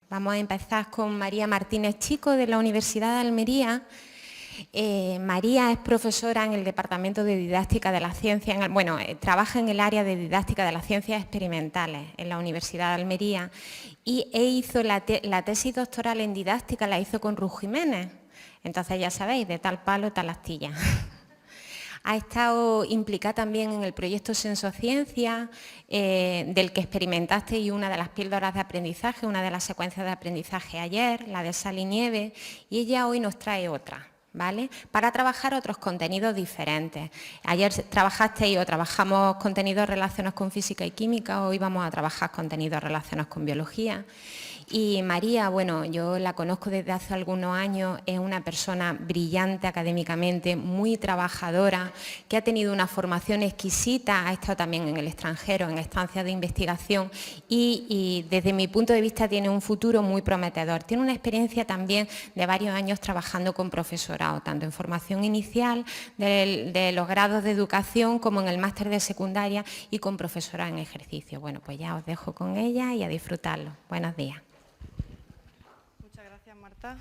Vamos a empezar con María Martínez Chico, de la Universidad de Almería. María es profesora en el Departamento de Didáctica de las Ciencias, trabaja en el área de Didáctica de las Ciencias Experimentales en la Universidad de Almería y hizo la tesis doctoral en didáctica, la hizo con Ruth Jiménez. Entonces ya sabéis, de tal palo, tal astilla. Ha estado implicada también en el proyecto Sensociencia, del que experimentasteis una de las píldoras de aprendizaje, una de las secuencias de aprendizaje ayer, la de sal y nieve, y ella hoy nos trae otra, ¿vale? Para trabajar otros contenidos diferentes. Ayer trabajasteis o trabajamos contenidos relacionados con física y química, hoy vamos a trabajar contenidos relacionados con biología. Y María, bueno, yo la conozco desde hace algunos años, es una persona brillante académicamente, muy trabajadora, que ha tenido una formación exquisita, ha estado también en el extranjero, en estancias de investigación y desde mi punto de vista tiene un futuro muy prometedor. Tiene una experiencia también de varios años trabajando con profesorado, tanto en formación inicial de los grados de educación como en el máster de secundaria y con profesora en ejercicio. Bueno, pues ya os dejo con ella y a disfrutarlo. Buenos días. Marta.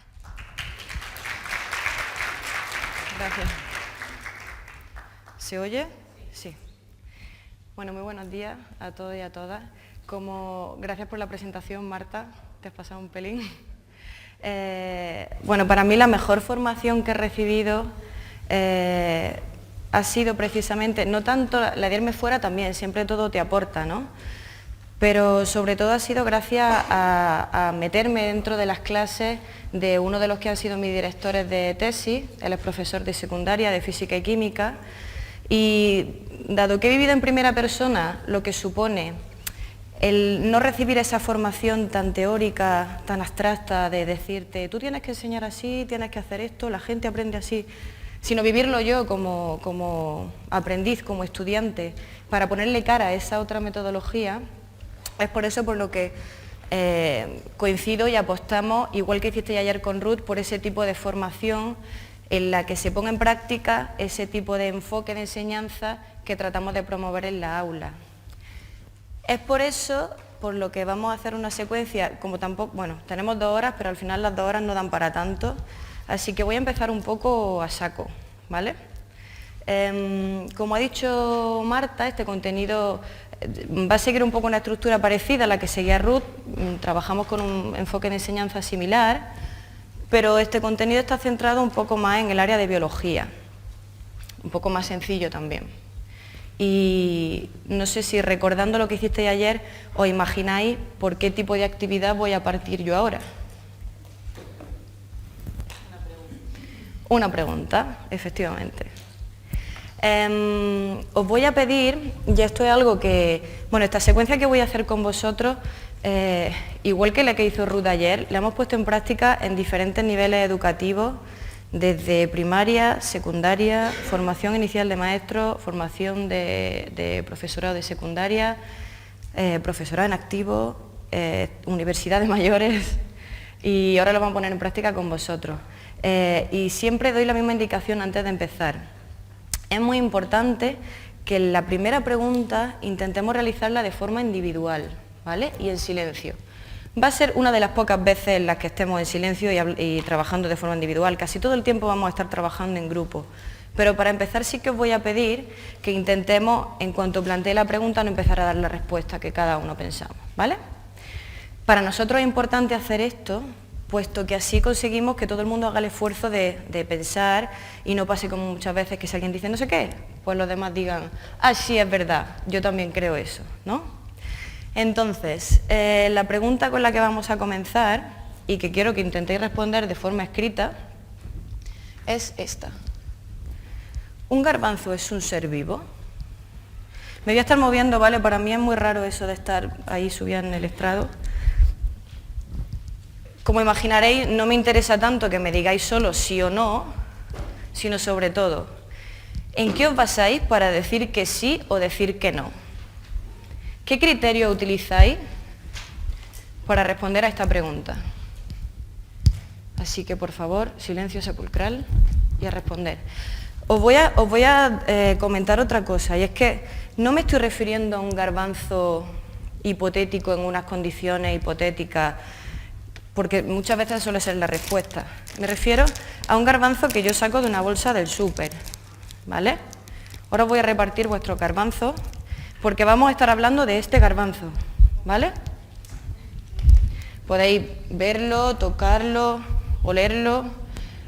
Gracias. ¿Se oye? Sí. Bueno, muy buenos días a todos y a todas. Gracias por la presentación, Marta. Te has pasado un pelín. Bueno, para mí la mejor formación que he recibido ha sido precisamente, no tanto la de irme fuera también, siempre todo te aporta, ¿no? Pero sobre todo ha sido gracias a meterme dentro de las clases de uno de los que han sido mis directores de tesis. Él es profesor de secundaria de física y química, y dado que he vivido en primera persona lo que supone el no recibir esa formación tan teórica, tan abstracta de decirte tú tienes que enseñar así, tienes que hacer esto, la gente aprende así, sino vivirlo yo como aprendiz, como estudiante, para ponerle cara a esa otra metodología. Es por eso por lo que coincido y apostamos, igual que hiciste ayer con Ruth, por ese tipo de formación en la que se ponga en práctica ese tipo de enfoque de enseñanza que tratamos de promover en la aula. Es por eso por lo que vamos a hacer una secuencia, como tampoco, bueno, tenemos 2 horas, pero al final las 2 horas no dan para tanto, así que voy a empezar un poco a saco, ¿vale? Como ha dicho Marta, este contenido va a seguir un poco una estructura parecida a la que seguía Ruth. Trabajamos con un enfoque de enseñanza similar, pero este contenido está centrado un poco más en el área de biología, un poco más sencillo también. Y no sé si recordando lo que hicisteis ayer os imagináis por qué tipo de actividad voy a partir yo ahora. Una pregunta, efectivamente. Os voy a pedir, y esto es algo que, bueno, esta secuencia que voy a hacer con vosotros, igual que la que hizo Ruth ayer, la hemos puesto en práctica en diferentes niveles educativos, desde primaria, secundaria, formación inicial de maestros, formación de profesorado de secundaria, profesorado en activo, universidad de mayores, y ahora lo vamos a poner en práctica con vosotros. Y siempre doy la misma indicación antes de empezar. Es muy importante que la primera pregunta intentemos realizarla de forma individual, ¿vale? Y en silencio. Va a ser una de las pocas veces en las que estemos en silencio y trabajando de forma individual. Casi todo el tiempo vamos a estar trabajando en grupo. Pero para empezar sí que os voy a pedir que intentemos, en cuanto plantee la pregunta, no empezar a dar la respuesta que cada uno pensamos, ¿vale? Para nosotros es importante hacer esto, puesto que así conseguimos que todo el mundo haga el esfuerzo de pensar y no pase como muchas veces que si alguien dice no sé qué, pues los demás digan, ah, sí, es verdad, yo también creo eso, ¿no? Entonces, la pregunta con la que vamos a comenzar, y que quiero que intentéis responder de forma escrita, es esta. ¿Un garbanzo es un ser vivo? Me voy a estar moviendo, ¿vale? Para mí es muy raro eso de estar ahí subida en el estrado. Como imaginaréis, no me interesa tanto que me digáis solo sí o no, sino sobre todo, ¿en qué os basáis para decir que sí o decir que no? ¿Qué criterio utilizáis para responder a esta pregunta? Así que, por favor, silencio sepulcral y a responder. Os voy a comentar otra cosa, y es que no me estoy refiriendo a un garbanzo hipotético en unas condiciones hipotéticas porque muchas veces suele ser la respuesta. Me refiero a un garbanzo que yo saco de una bolsa del súper, ¿vale? Ahora os voy a repartir vuestros garbanzos, porque vamos a estar hablando de este garbanzo, ¿vale? Podéis verlo, tocarlo, olerlo,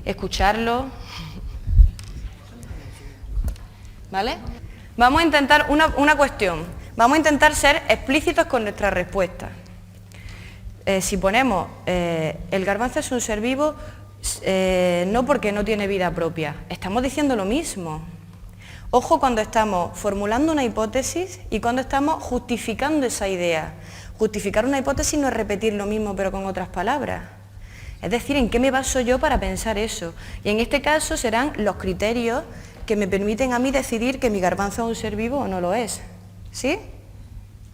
escucharlo, ¿vale? Vamos a intentar una cuestión, vamos a intentar ser explícitos con nuestras respuestas. Si ponemos el garbanzo es un ser vivo, no porque no tiene vida propia, estamos diciendo lo mismo. Ojo cuando estamos formulando una hipótesis y cuando estamos justificando esa idea. Justificar una hipótesis no es repetir lo mismo pero con otras palabras. Es decir, ¿en qué me baso yo para pensar eso? Y en este caso serán los criterios que me permiten a mí decidir que mi garbanzo es un ser vivo o no lo es. ¿Sí?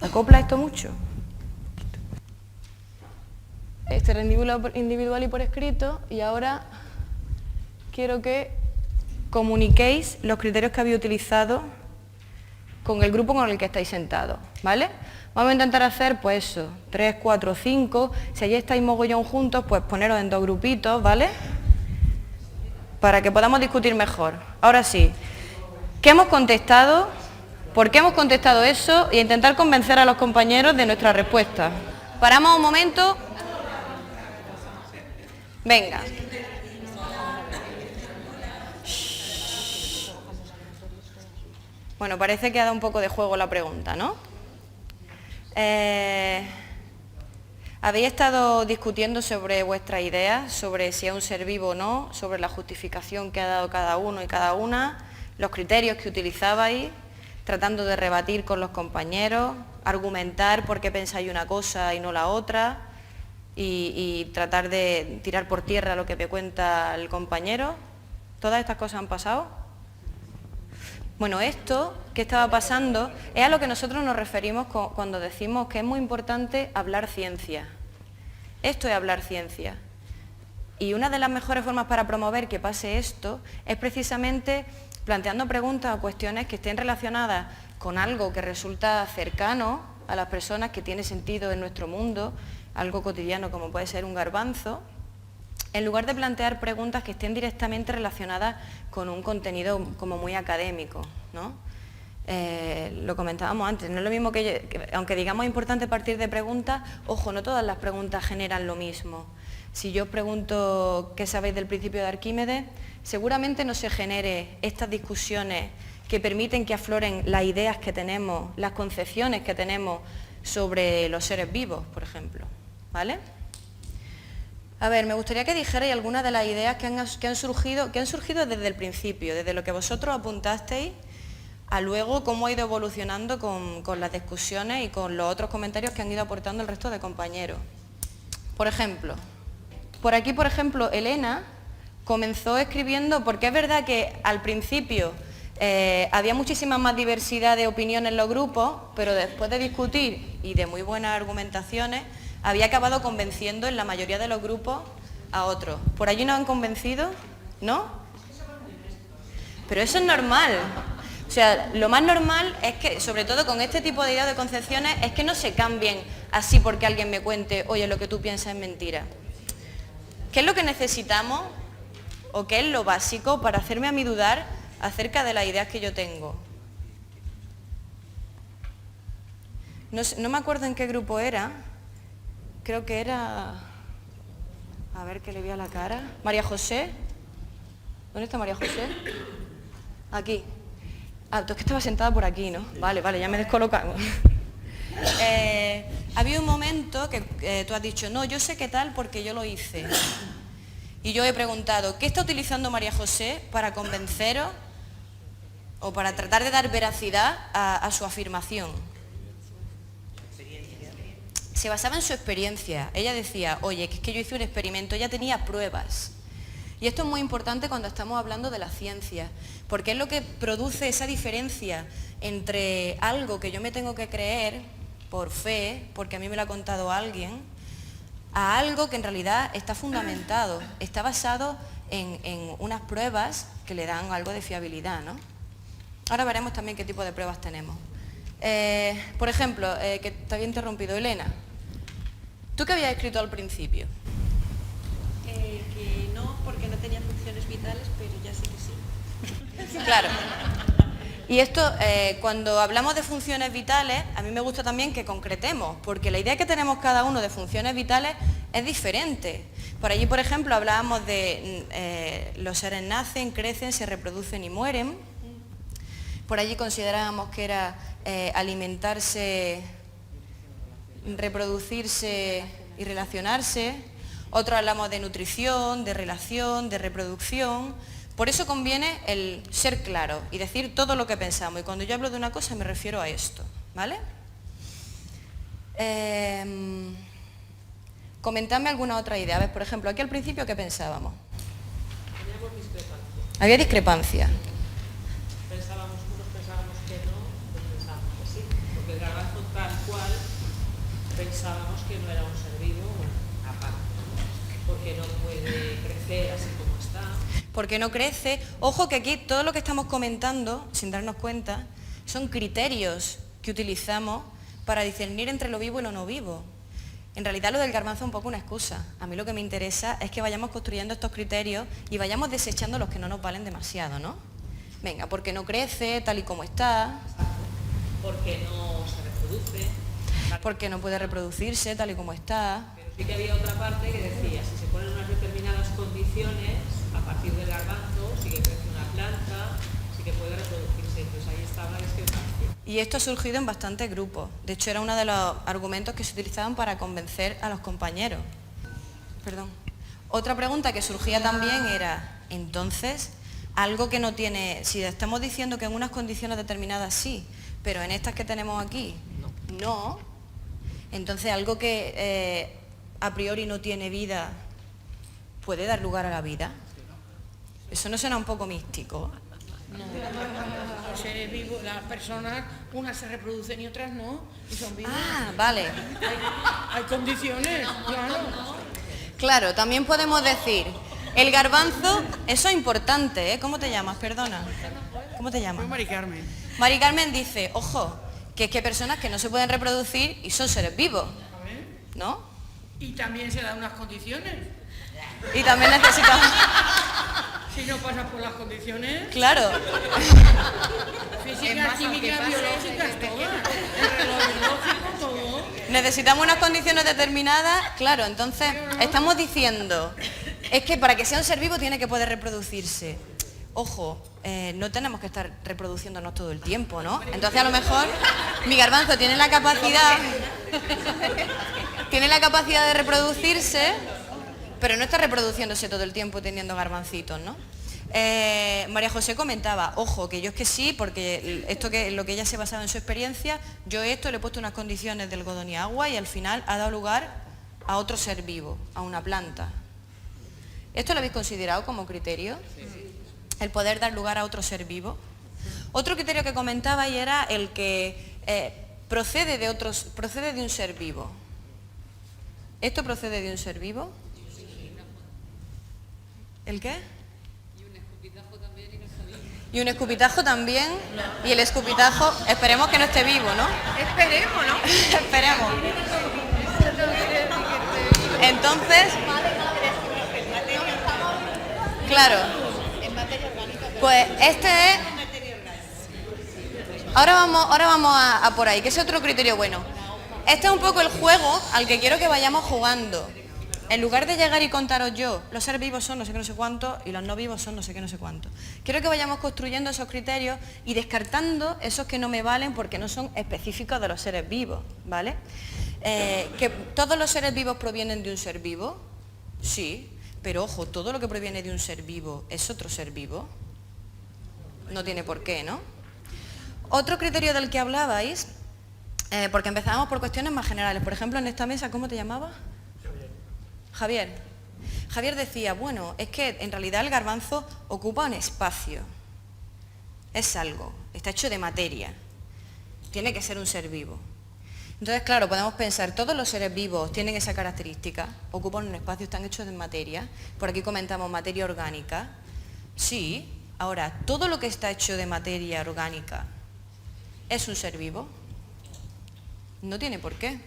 ¿Acopla esto mucho? Este era individual y por escrito, y ahora quiero que comuniquéis los criterios que habéis utilizado con el grupo con el que estáis sentados, ¿vale? Vamos a intentar hacer, pues eso, 3, 4, 5, si allí estáis mogollón juntos, pues poneros en 2 grupitos, ¿vale? Para que podamos discutir mejor. Ahora sí, ¿qué hemos contestado? ¿Por qué hemos contestado eso? Y intentar convencer a los compañeros de nuestra respuesta. Paramos un momento. Venga. Bueno, parece que ha dado un poco de juego la pregunta, ¿no? Habéis estado discutiendo sobre vuestras ideas, sobre si es un ser vivo o no, sobre la justificación que ha dado cada uno y cada una, los criterios que utilizabais, tratando de rebatir con los compañeros, argumentar por qué pensáis una cosa y no la otra, y tratar de tirar por tierra lo que te cuenta el compañero. ¿Todas estas cosas han pasado? Bueno, esto que estaba pasando es a lo que nosotros nos referimos cuando decimos que es muy importante hablar ciencia. Esto es hablar ciencia. Y una de las mejores formas para promover que pase esto es precisamente planteando preguntas o cuestiones que estén relacionadas con algo que resulta cercano a las personas, que tiene sentido en nuestro mundo, algo cotidiano como puede ser un garbanzo, en lugar de plantear preguntas que estén directamente relacionadas con un contenido como muy académico, ¿no? Lo comentábamos antes, no es lo mismo que aunque digamos es importante partir de preguntas, ojo, no todas las preguntas generan lo mismo. Si yo os pregunto qué sabéis del principio de Arquímedes, seguramente no se genere estas discusiones que permiten que afloren las ideas que tenemos, las concepciones que tenemos sobre los seres vivos, por ejemplo, ¿vale? A ver, me gustaría que dijerais algunas de las ideas que han surgido desde el principio, desde lo que vosotros apuntasteis, a luego cómo ha ido evolucionando con las discusiones y con los otros comentarios que han ido aportando el resto de compañeros. Por ejemplo, por aquí, por ejemplo, Elena comenzó escribiendo, porque es verdad que al principio había muchísima más diversidad de opiniones en los grupos, pero después de discutir y de muy buenas argumentaciones, había acabado convenciendo en la mayoría de los grupos a otros. ¿Por allí nos han convencido? ¿No? Pero eso es normal. O sea, lo más normal es que, sobre todo con este tipo de ideas de concepciones, es que no se cambien así porque alguien me cuente, oye, lo que tú piensas es mentira. ¿Qué es lo que necesitamos o qué es lo básico para hacerme a mí dudar acerca de las ideas que yo tengo? No me acuerdo en qué grupo era. Creo que era, a ver que le vi a la cara, María José. ¿Dónde está María José? Aquí. Ah, tú es que estaba sentada por aquí, ¿no? Vale, ya me descolocamos. Había un momento que tú has dicho, no, yo sé qué tal porque yo lo hice. Y yo he preguntado, ¿qué está utilizando María José para convenceros o para tratar de dar veracidad a su afirmación? Se basaba en su experiencia. Ella decía, oye, que es que yo hice un experimento, ella tenía pruebas. Y esto es muy importante cuando estamos hablando de la ciencia, porque es lo que produce esa diferencia entre algo que yo me tengo que creer por fe, porque a mí me lo ha contado alguien, a algo que en realidad está fundamentado, está basado en unas pruebas que le dan algo de fiabilidad, ¿no? Ahora veremos también qué tipo de pruebas tenemos. Por ejemplo, que te había interrumpido, Elena. ¿Tú qué habías escrito al principio? que no, porque no tenía funciones vitales, pero ya sé que sí. Claro. Y esto, cuando hablamos de funciones vitales, a mí me gusta también que concretemos, porque la idea que tenemos cada uno de funciones vitales es diferente. Por allí, por ejemplo, hablábamos de los seres nacen, crecen, se reproducen y mueren. Por allí considerábamos que era alimentarse, reproducirse y relacionarse. Otros hablamos de nutrición, de relación, de reproducción. Por eso conviene el ser claro y decir todo lo que pensamos. Y cuando yo hablo de una cosa me refiero a esto, ¿vale? Comentadme alguna otra idea. A ver, por ejemplo, aquí al principio, ¿qué pensábamos? Teníamos discrepancia. Había discrepancia. Unos pensábamos que no, otros pensábamos que sí. Porque el garbanzo tal cual pensábamos que no era un ser vivo, aparte. Porque no puede crecer así como está. Porque no crece. Ojo que aquí todo lo que estamos comentando, sin darnos cuenta, son criterios que utilizamos para discernir entre lo vivo y lo no vivo. En realidad lo del garbanzo es un poco una excusa. A mí lo que me interesa es que vayamos construyendo estos criterios y vayamos desechando los que no nos valen demasiado, ¿no? Venga, porque no crece tal y como está. Porque no se reproduce. Porque no puede reproducirse tal y como está. Pero sí que había otra parte que decía, si se ponen unas determinadas condiciones, a partir del garbanzo, sí que crece una planta, sí que puede reproducirse. Entonces ahí estaba la discrepancia. Y esto ha surgido en bastantes grupos. De hecho, era uno de los argumentos que se utilizaban para convencer a los compañeros. Perdón. Otra pregunta que surgía también era, entonces, algo que no tiene, si estamos diciendo que en unas condiciones determinadas sí, pero en estas que tenemos aquí, no, entonces algo que a priori no tiene vida, ¿puede dar lugar a la vida? ¿Eso no suena un poco místico? No, los seres vivos, las personas, unas se reproducen y otras no, y son vivas. Ah, vale. Hay condiciones, claro. Claro, también podemos decir, el garbanzo, eso es importante, ¿eh? ¿Cómo te llamas? Perdona. ¿Cómo te llamas? Soy Mari Carmen. Mari Carmen dice, ojo, que es que hay personas que no se pueden reproducir y son seres vivos, ¿no? Y también se dan unas condiciones. Y también necesitamos... Si no pasas por las condiciones, Claro, físicas, químicas, biológicas, todas. El reloj biológico, todo. necesitamos unas condiciones determinadas, claro, entonces estamos diciendo, es que para que sea un ser vivo tiene que poder reproducirse. Ojo, no tenemos que estar reproduciéndonos todo el tiempo, ¿no? Entonces a lo mejor mi garbanzo tiene la capacidad de reproducirse, pero no está reproduciéndose todo el tiempo teniendo garbancitos, ¿no? María José comentaba, ojo, que yo es que sí, porque esto que lo que ella se basaba en su experiencia, yo esto le he puesto unas condiciones de algodón y agua y al final ha dado lugar a otro ser vivo, a una planta. ¿Esto lo habéis considerado como criterio? El poder dar lugar a otro ser vivo. Otro criterio que comentaba y era el que procede de un ser vivo. ¿Esto procede de un ser vivo? ¿El qué? Y un escupitajo también. Y el escupitajo, esperemos que no esté vivo, ¿no? Esperemos, ¿no? Esperemos. Entonces, claro. Pues este es... Ahora vamos a por ahí, que es otro criterio bueno. Este es un poco el juego al que quiero que vayamos jugando. En lugar de llegar y contaros yo, los seres vivos son no sé qué, no sé cuánto, y los no vivos son no sé qué, no sé cuánto. Quiero que vayamos construyendo esos criterios y descartando esos que no me valen porque no son específicos de los seres vivos, ¿vale? ¿Que todos los seres vivos provienen de un ser vivo? Sí, pero ojo, todo lo que proviene de un ser vivo es otro ser vivo. No tiene por qué, ¿no? Otro criterio del que hablabais, porque empezábamos por cuestiones más generales. Por ejemplo, en esta mesa, ¿cómo te llamabas? Javier. Javier decía, bueno, es que en realidad el garbanzo ocupa un espacio. Es algo, está hecho de materia. Tiene que ser un ser vivo. Entonces, claro, podemos pensar, todos los seres vivos tienen esa característica, ocupan un espacio, están hechos de materia. Por aquí comentamos materia orgánica. Sí, ahora, todo lo que está hecho de materia orgánica es un ser vivo. No tiene por qué.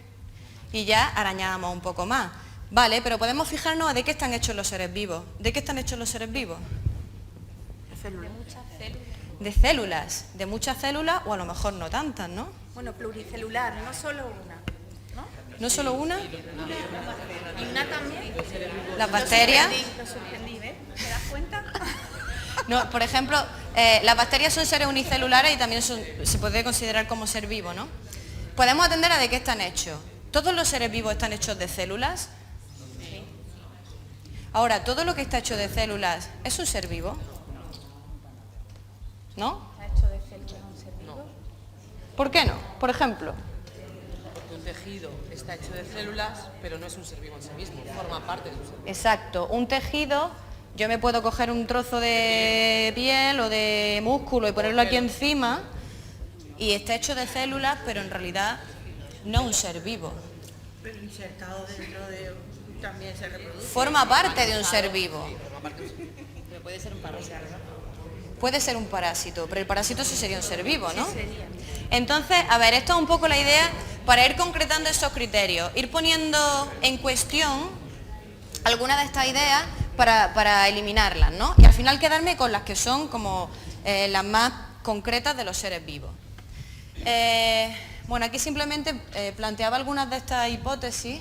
Y ya arañábamos un poco más. Vale, pero podemos fijarnos de qué están hechos los seres vivos. ¿De qué están hechos los seres vivos? De muchas células. De células, de muchas células o a lo mejor no tantas, ¿no? Bueno, pluricelular, no solo una, ¿no? ¿No solo una? Y una también. Las bacterias. Lo suspendí, ¿ves? ¿Te das cuenta? No, por ejemplo, las bacterias son seres unicelulares y también se puede considerar como ser vivo, ¿no? Podemos atender a de qué están hechos. ¿Todos los seres vivos están hechos de células? Ahora, ¿todo lo que está hecho de células es un ser vivo? ¿No? ¿Está hecho de células un ser vivo? ¿Por qué no? Por ejemplo. Porque un tejido está hecho de células, pero no es un ser vivo en sí mismo, forma parte de un ser vivo. Exacto, un tejido, yo me puedo coger un trozo de piel o de músculo y ponerlo aquí encima y está hecho de células, pero en realidad no un ser vivo. Pero insertado dentro de... también se reproduce. Forma parte de un ser vivo. Pero puede ser un parásito. Puede ser un parásito, pero el parásito sí sería un ser vivo, ¿no? Entonces, a ver, esto es un poco la idea para ir concretando esos criterios, ir poniendo en cuestión algunas de estas ideas para eliminarlas, ¿no? Y al final quedarme con las que son como las más concretas de los seres vivos. Bueno, aquí simplemente planteaba algunas de estas hipótesis.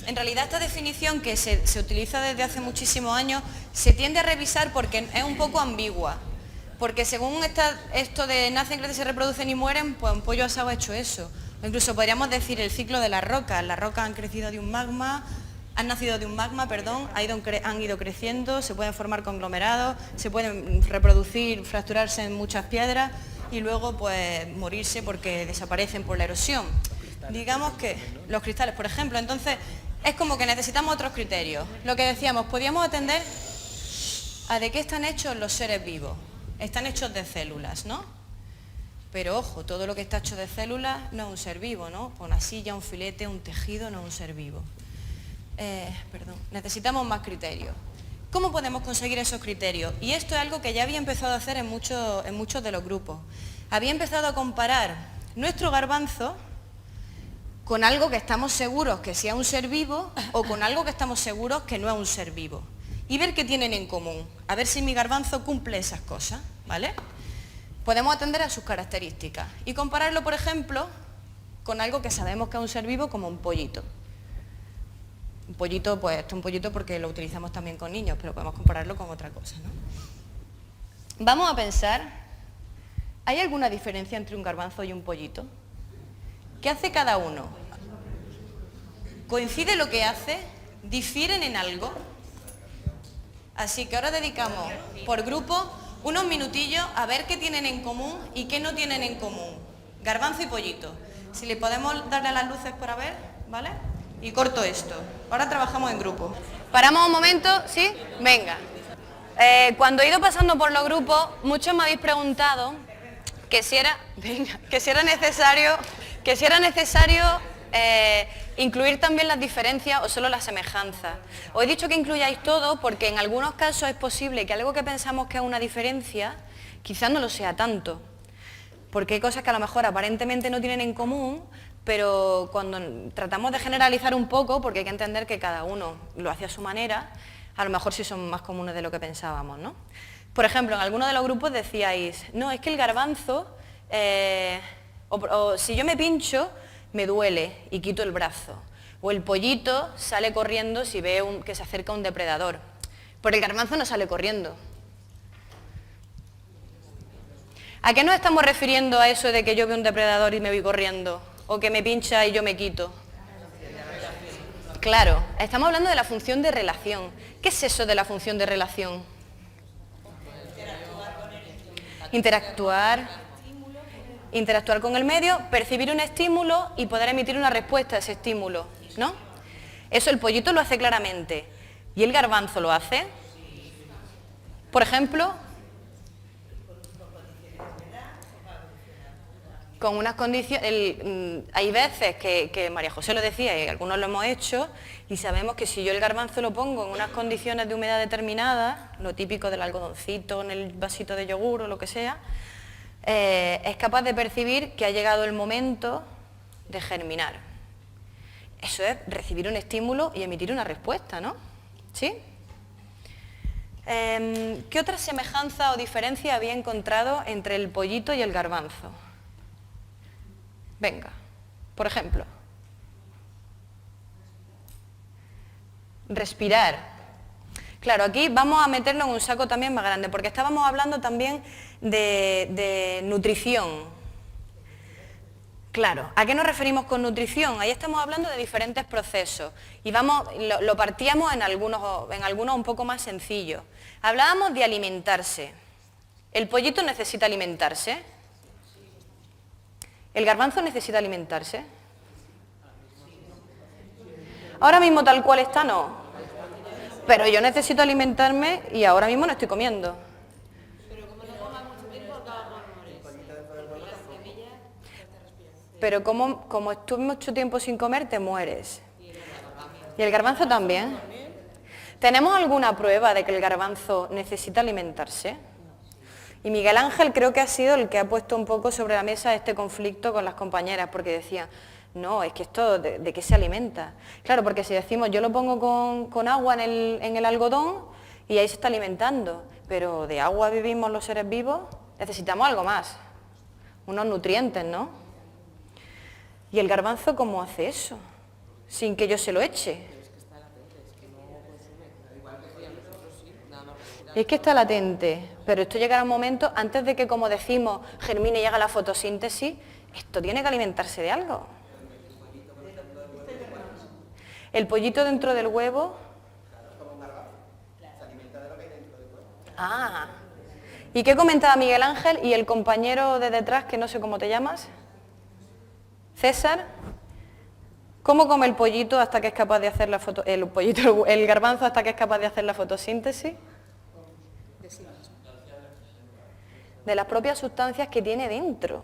En realidad esta definición que se utiliza desde hace muchísimos años se tiende a revisar porque es un poco ambigua. Porque según esto de nacen, crecen, se reproducen y mueren, pues un pollo asado ha hecho eso. O incluso podríamos decir el ciclo de las rocas. Las rocas han crecido de un magma, han nacido de un magma, perdón, han ido creciendo, se pueden formar conglomerados, se pueden reproducir, fracturarse en muchas piedras y luego pues morirse porque desaparecen por la erosión. Digamos que los cristales, por ejemplo, entonces es como que necesitamos otros criterios. Lo que decíamos, podíamos atender a de qué están hechos los seres vivos. Están hechos de células, ¿no? Pero ojo, todo lo que está hecho de células no es un ser vivo, ¿no? Una silla, un filete, un tejido no es un ser vivo. Necesitamos más criterios. ¿Cómo podemos conseguir esos criterios? Y esto es algo que ya había empezado a hacer en muchos de los grupos. Había empezado a comparar nuestro garbanzo con algo que estamos seguros que sea un ser vivo o con algo que estamos seguros que no es un ser vivo. Y ver qué tienen en común. A ver si mi garbanzo cumple esas cosas, ¿vale? Podemos atender a sus características y compararlo, por ejemplo, con algo que sabemos que es un ser vivo como un pollito. Un pollito, pues esto es un pollito porque lo utilizamos también con niños, pero podemos compararlo con otra cosa, ¿no? Vamos a pensar, ¿hay alguna diferencia entre un garbanzo y un pollito? ¿Qué hace cada uno? ¿Coincide lo que hace? ¿Difieren en algo? Así que ahora dedicamos por grupo unos minutillos a ver qué tienen en común y qué no tienen en común. Garbanzo y pollito. Si le podemos darle a las luces para ver, ¿vale? Y corto esto. Ahora trabajamos en grupo. Paramos un momento, ¿sí? Venga. Cuando he ido pasando por los grupos, muchos me habéis preguntado que si era necesario incluir también las diferencias o solo las semejanzas. Os he dicho que incluyáis todo porque en algunos casos es posible que algo que pensamos que es una diferencia, quizás no lo sea tanto. Porque hay cosas que a lo mejor aparentemente no tienen en común, pero cuando tratamos de generalizar un poco, porque hay que entender que cada uno lo hace a su manera, a lo mejor sí son más comunes de lo que pensábamos, ¿no? Por ejemplo, en algunos de los grupos decíais, no, es que el garbanzo, si yo me pincho, me duele y quito el brazo. O el pollito sale corriendo si ve que se acerca un depredador. Pero el garbanzo no sale corriendo. ¿A qué nos estamos refiriendo a eso de que yo veo un depredador y me voy corriendo? O que me pincha y yo me quito. Claro, estamos hablando de la función de relación. ¿Qué es eso de la función de relación? Interactuar con el medio, percibir un estímulo y poder emitir una respuesta a ese estímulo, ¿no? Eso el pollito lo hace claramente. ¿Y el garbanzo lo hace? Por ejemplo, con unas condiciones, hay veces que María José lo decía y algunos lo hemos hecho y sabemos que si yo el garbanzo lo pongo en unas condiciones de humedad determinadas, lo típico del algodoncito en el vasito de yogur o lo que sea, es capaz de percibir que ha llegado el momento de germinar. Eso es recibir un estímulo y emitir una respuesta, ¿no? ¿Sí? ¿Qué otra semejanza o diferencia había encontrado entre el pollito y el garbanzo? Venga, por ejemplo. Respirar. Claro, aquí vamos a meterlo en un saco también más grande, porque estábamos hablando también de nutrición. Claro, ¿a qué nos referimos con nutrición? Ahí estamos hablando de diferentes procesos y lo partíamos en algunos un poco más sencillos. Hablábamos de alimentarse. ¿El pollito necesita alimentarse? ¿El garbanzo necesita alimentarse? Ahora mismo tal cual está, no. Pero yo necesito alimentarme y ahora mismo no estoy comiendo. Pero como estuve mucho tiempo sin comer, te mueres. ¿Y el garbanzo también? ¿Tenemos alguna prueba de que el garbanzo necesita alimentarse? Y Miguel Ángel creo que ha sido el que ha puesto un poco sobre la mesa este conflicto con las compañeras, porque decía, no, es que esto, ¿de qué se alimenta? Claro, porque si decimos, yo lo pongo con agua en el algodón y ahí se está alimentando, pero ¿de agua vivimos los seres vivos? Necesitamos algo más, unos nutrientes, ¿no? ¿Y el garbanzo cómo hace eso? Sin que yo se lo eche. Es que está latente, pero esto llegará un momento, antes de que, como decimos, germine y haga la fotosíntesis, esto tiene que alimentarse de algo. El pollito dentro del huevo. Ah. ¿Y qué comentaba Miguel Ángel y el compañero de detrás, que no sé cómo te llamas? César. ¿Cómo come el pollito hasta que es capaz de hacer el garbanzo hasta que es capaz de hacer la fotosíntesis? De las propias sustancias que tiene dentro.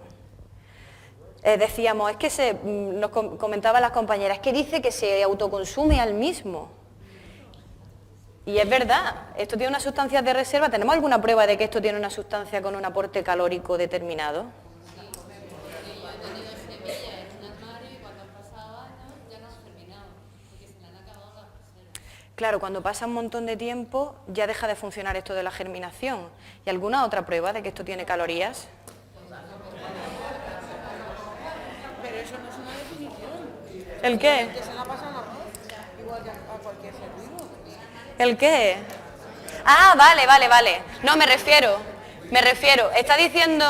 Decíamos, es que nos comentaban las compañeras, es que dice que se autoconsume al mismo. Y es verdad, esto tiene unas sustancias de reserva. ¿Tenemos alguna prueba de que esto tiene una sustancia con un aporte calórico determinado? Claro, cuando pasa un montón de tiempo ya deja de funcionar esto de la germinación. ¿Y alguna otra prueba de que esto tiene calorías? Pero eso no es una definición. ¿El qué? Que se la pasan a arroz, igual que a cualquier ser vivo. ¿El qué? Ah, vale. No, me refiero. Está diciendo...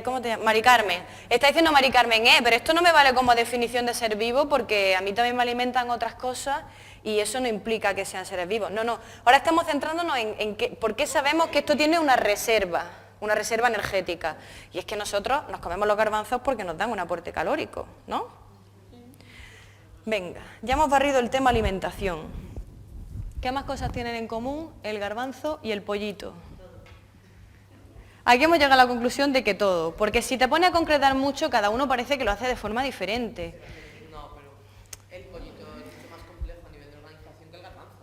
¿cómo te llamas? Mari Carmen. Está diciendo Mari Carmen, pero esto no me vale como definición de ser vivo porque a mí también me alimentan otras cosas y eso no implica que sean seres vivos. No. Ahora estamos centrándonos en por qué sabemos que esto tiene una reserva energética. Y es que nosotros nos comemos los garbanzos porque nos dan un aporte calórico, ¿no? Venga, ya hemos barrido el tema alimentación. ¿Qué más cosas tienen en común el garbanzo y el pollito? Aquí hemos llegado a la conclusión de que todo, porque si te pones a concretar mucho, cada uno parece que lo hace de forma diferente. No, pero el pollito es mucho más complejo a nivel de organización que el garbanzo.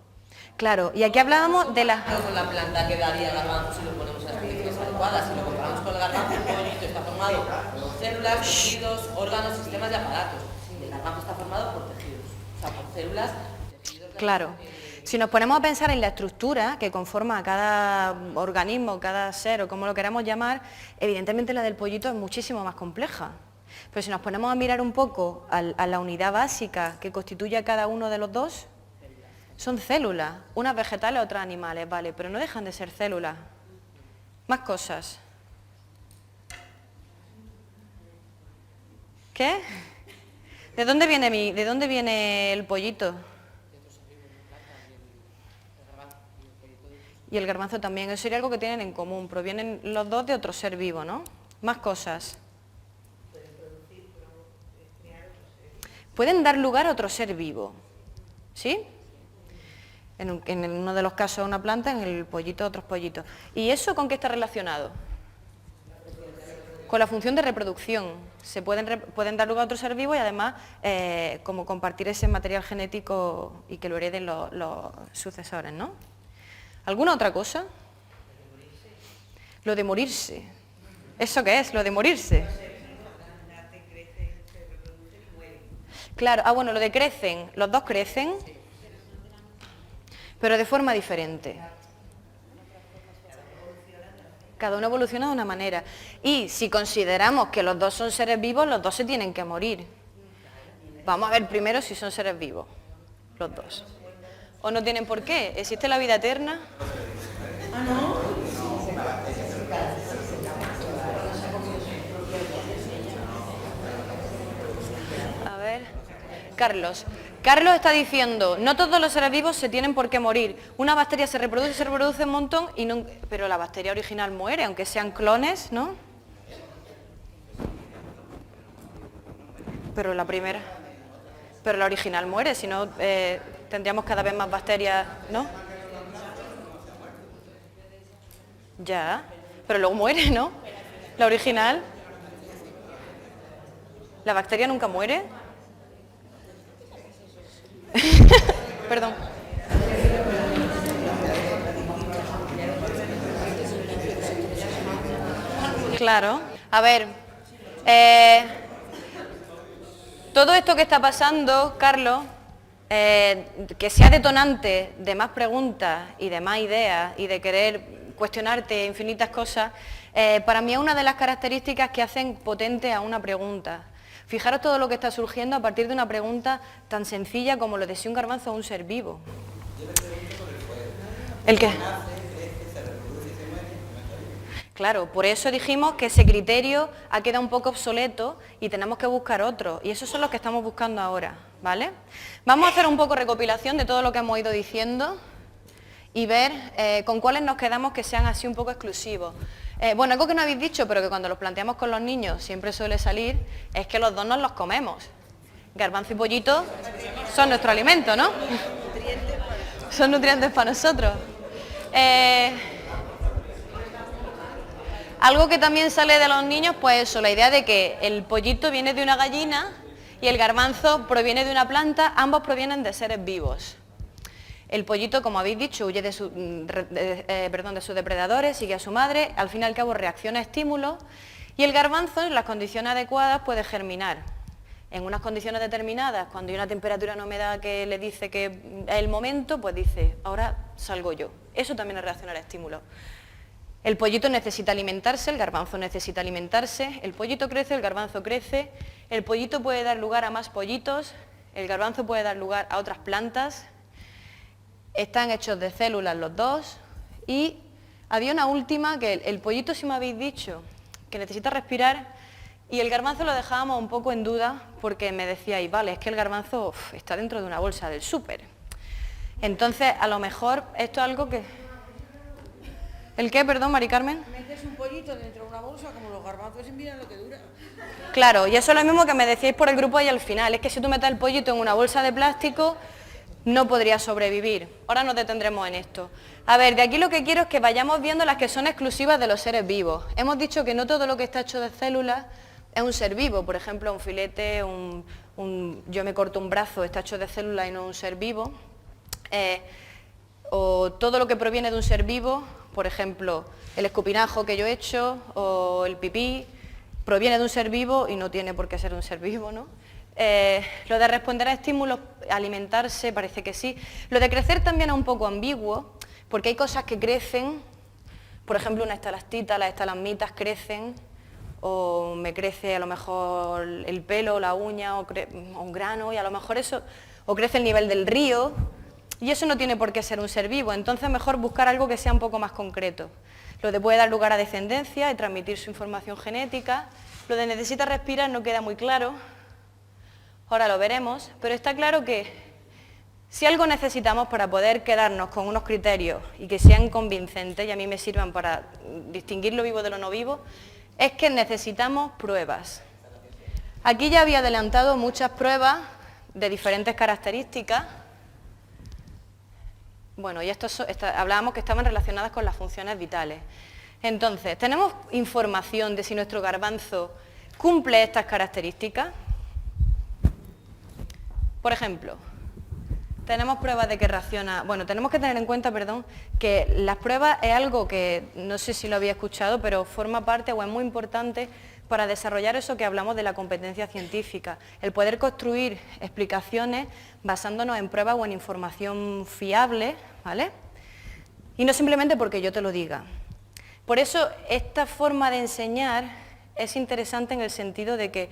Claro, y aquí hablábamos de las... Con la planta que daría el garbanzo si lo ponemos en las condiciones adecuadas. Si lo comparamos con el garbanzo, el pollito está formado por células, tejidos, órganos, sistemas y aparatos. El garbanzo está formado por tejidos, o sea, por células, tejidos... Claro. Si nos ponemos a pensar en la estructura que conforma cada organismo, cada ser o como lo queramos llamar, evidentemente la del pollito es muchísimo más compleja. Pero si nos ponemos a mirar un poco a la unidad básica que constituye a cada uno de los dos, son células, unas vegetales, otras animales, vale, pero no dejan de ser células. Más cosas. ¿Qué? ¿De dónde viene el pollito? Y el garbanzo también, eso sería algo que tienen en común, provienen los dos de otro ser vivo, ¿no? Más cosas. Pueden dar lugar a otro ser vivo, ¿sí? En uno de los casos una planta, en el pollito otros pollitos. ¿Y eso con qué está relacionado? Con la función de reproducción. Se pueden dar lugar a otro ser vivo y además como compartir ese material genético y que lo hereden los sucesores, ¿no? ¿Alguna otra cosa? Lo de morirse. ¿Eso qué es, lo de morirse? Claro, bueno, lo de crecen, los dos crecen, pero de forma diferente. Cada uno evoluciona de una manera. Y si consideramos que los dos son seres vivos, los dos se tienen que morir. Vamos a ver primero si son seres vivos, los dos. ¿O no tienen por qué? ¿Existe la vida eterna? A ver, Carlos. Carlos está diciendo, no todos los seres vivos se tienen por qué morir. Una bacteria se reproduce un montón, pero la bacteria original muere, aunque sean clones, ¿no? Pero la original muere, si no tendríamos cada vez más bacterias, ¿no? Ya, pero luego muere, ¿no? La original. ¿La bacteria nunca muere? Perdón. Claro. A ver, todo esto que está pasando, Carlos, que sea detonante de más preguntas y de más ideas y de querer cuestionarte infinitas cosas, para mí es una de las características que hacen potente a una pregunta. Fijaros todo lo que está surgiendo a partir de una pregunta tan sencilla como lo de si un garbanzo es un ser vivo. ¿El qué? Claro, por eso dijimos que ese criterio ha quedado un poco obsoleto y tenemos que buscar otro. Y esos son los que estamos buscando ahora, ¿vale? Vamos a hacer un poco recopilación de todo lo que hemos ido diciendo y ver con cuáles nos quedamos que sean así un poco exclusivos. Bueno, algo que no habéis dicho, pero que cuando los planteamos con los niños siempre suele salir, es que los dos nos los comemos. Garbanzo y pollito son nuestro alimento, ¿no? Son nutrientes para nosotros. Algo que también sale de los niños, pues eso, la idea de que el pollito viene de una gallina y el garbanzo proviene de una planta, ambos provienen de seres vivos. El pollito, como habéis dicho, huye de sus depredadores, sigue a su madre, al fin y al cabo reacciona a estímulos, y el garbanzo, en las condiciones adecuadas, puede germinar. En unas condiciones determinadas, cuando hay una temperatura y una humedad que le dice que es el momento, pues dice, ahora salgo yo. Eso también es reaccionar a estímulos. El pollito necesita alimentarse, el garbanzo necesita alimentarse, el pollito crece, el garbanzo crece, el pollito puede dar lugar a más pollitos, el garbanzo puede dar lugar a otras plantas, están hechos de células los dos, y había una última que el pollito, si me habéis dicho, que necesita respirar, y el garbanzo lo dejábamos un poco en duda porque me decíais, vale, es que el garbanzo está dentro de una bolsa del súper. Entonces, a lo mejor esto es algo que... ¿El qué, perdón, Mari Carmen? Metes un pollito dentro de una bolsa como los garbanzos y mira lo que dura. Claro, y eso es lo mismo que me decíais por el grupo ahí al final, es que si tú metes el pollito en una bolsa de plástico, no podría sobrevivir. Ahora nos detendremos en esto. A ver, de aquí lo que quiero es que vayamos viendo las que son exclusivas de los seres vivos. Hemos dicho que no todo lo que está hecho de células es un ser vivo. Por ejemplo, un filete, yo me corto un brazo, está hecho de células y no un ser vivo. O todo lo que proviene de un ser vivo, por ejemplo, el escupinajo que yo he hecho o el pipí, proviene de un ser vivo y no tiene por qué ser un ser vivo, ¿no? Lo de responder a estímulos, alimentarse, parece que sí. Lo de crecer también es un poco ambiguo, porque hay cosas que crecen, por ejemplo, una estalactita, las estalagmitas crecen, o me crece a lo mejor el pelo, la uña, o un grano, y a lo mejor eso, o crece el nivel del río, y eso no tiene por qué ser un ser vivo, entonces mejor buscar algo que sea un poco más concreto. Lo de puede dar lugar a descendencia y transmitir su información genética, lo de necesita respirar no queda muy claro, ahora lo veremos, pero está claro que si algo necesitamos para poder quedarnos con unos criterios y que sean convincentes, y a mí me sirvan para distinguir lo vivo de lo no vivo, es que necesitamos pruebas. Aquí ya había adelantado muchas pruebas de diferentes características. Bueno, y hablábamos que estaban relacionadas con las funciones vitales. Entonces, ¿tenemos información de si nuestro garbanzo cumple estas características? Por ejemplo, tenemos pruebas de que reacciona... Bueno, tenemos que tener en cuenta, que las pruebas es algo que, no sé si lo había escuchado, pero forma parte o es muy importante para desarrollar eso que hablamos de la competencia científica, el poder construir explicaciones basándonos en pruebas o en información fiable, ¿vale? Y no simplemente porque yo te lo diga. Por eso esta forma de enseñar es interesante en el sentido de que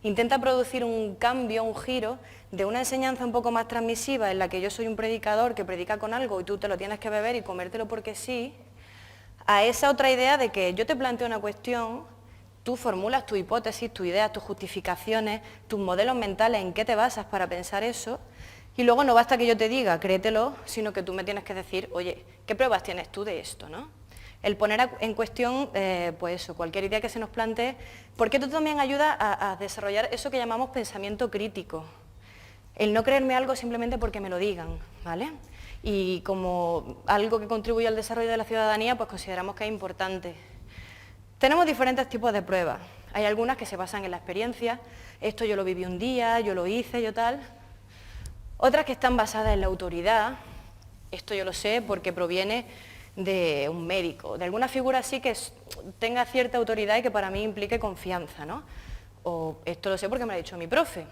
intenta producir un cambio, un giro de una enseñanza un poco más transmisiva en la que yo soy un predicador que predica con algo y tú te lo tienes que beber y comértelo porque sí, a esa otra idea de que yo te planteo una cuestión, tú formulas tu hipótesis, tus ideas, tus justificaciones, tus modelos mentales, en qué te basas para pensar eso, y luego no basta que yo te diga, créetelo, sino que tú me tienes que decir, oye, ¿qué pruebas tienes tú de esto, no? El poner en cuestión, pues eso, cualquier idea que se nos plantee, porque esto también ayuda a desarrollar eso que llamamos pensamiento crítico. El no creerme algo simplemente porque me lo digan, ¿vale? Y como algo que contribuye al desarrollo de la ciudadanía, pues consideramos que es importante. Tenemos diferentes tipos de pruebas. Hay algunas que se basan en la experiencia, esto yo lo viví un día, yo lo hice, yo tal. Otras que están basadas en la autoridad, esto yo lo sé porque proviene de un médico, de alguna figura así que tenga cierta autoridad y que para mí implique confianza, ¿no? O esto lo sé porque me lo ha dicho mi profe.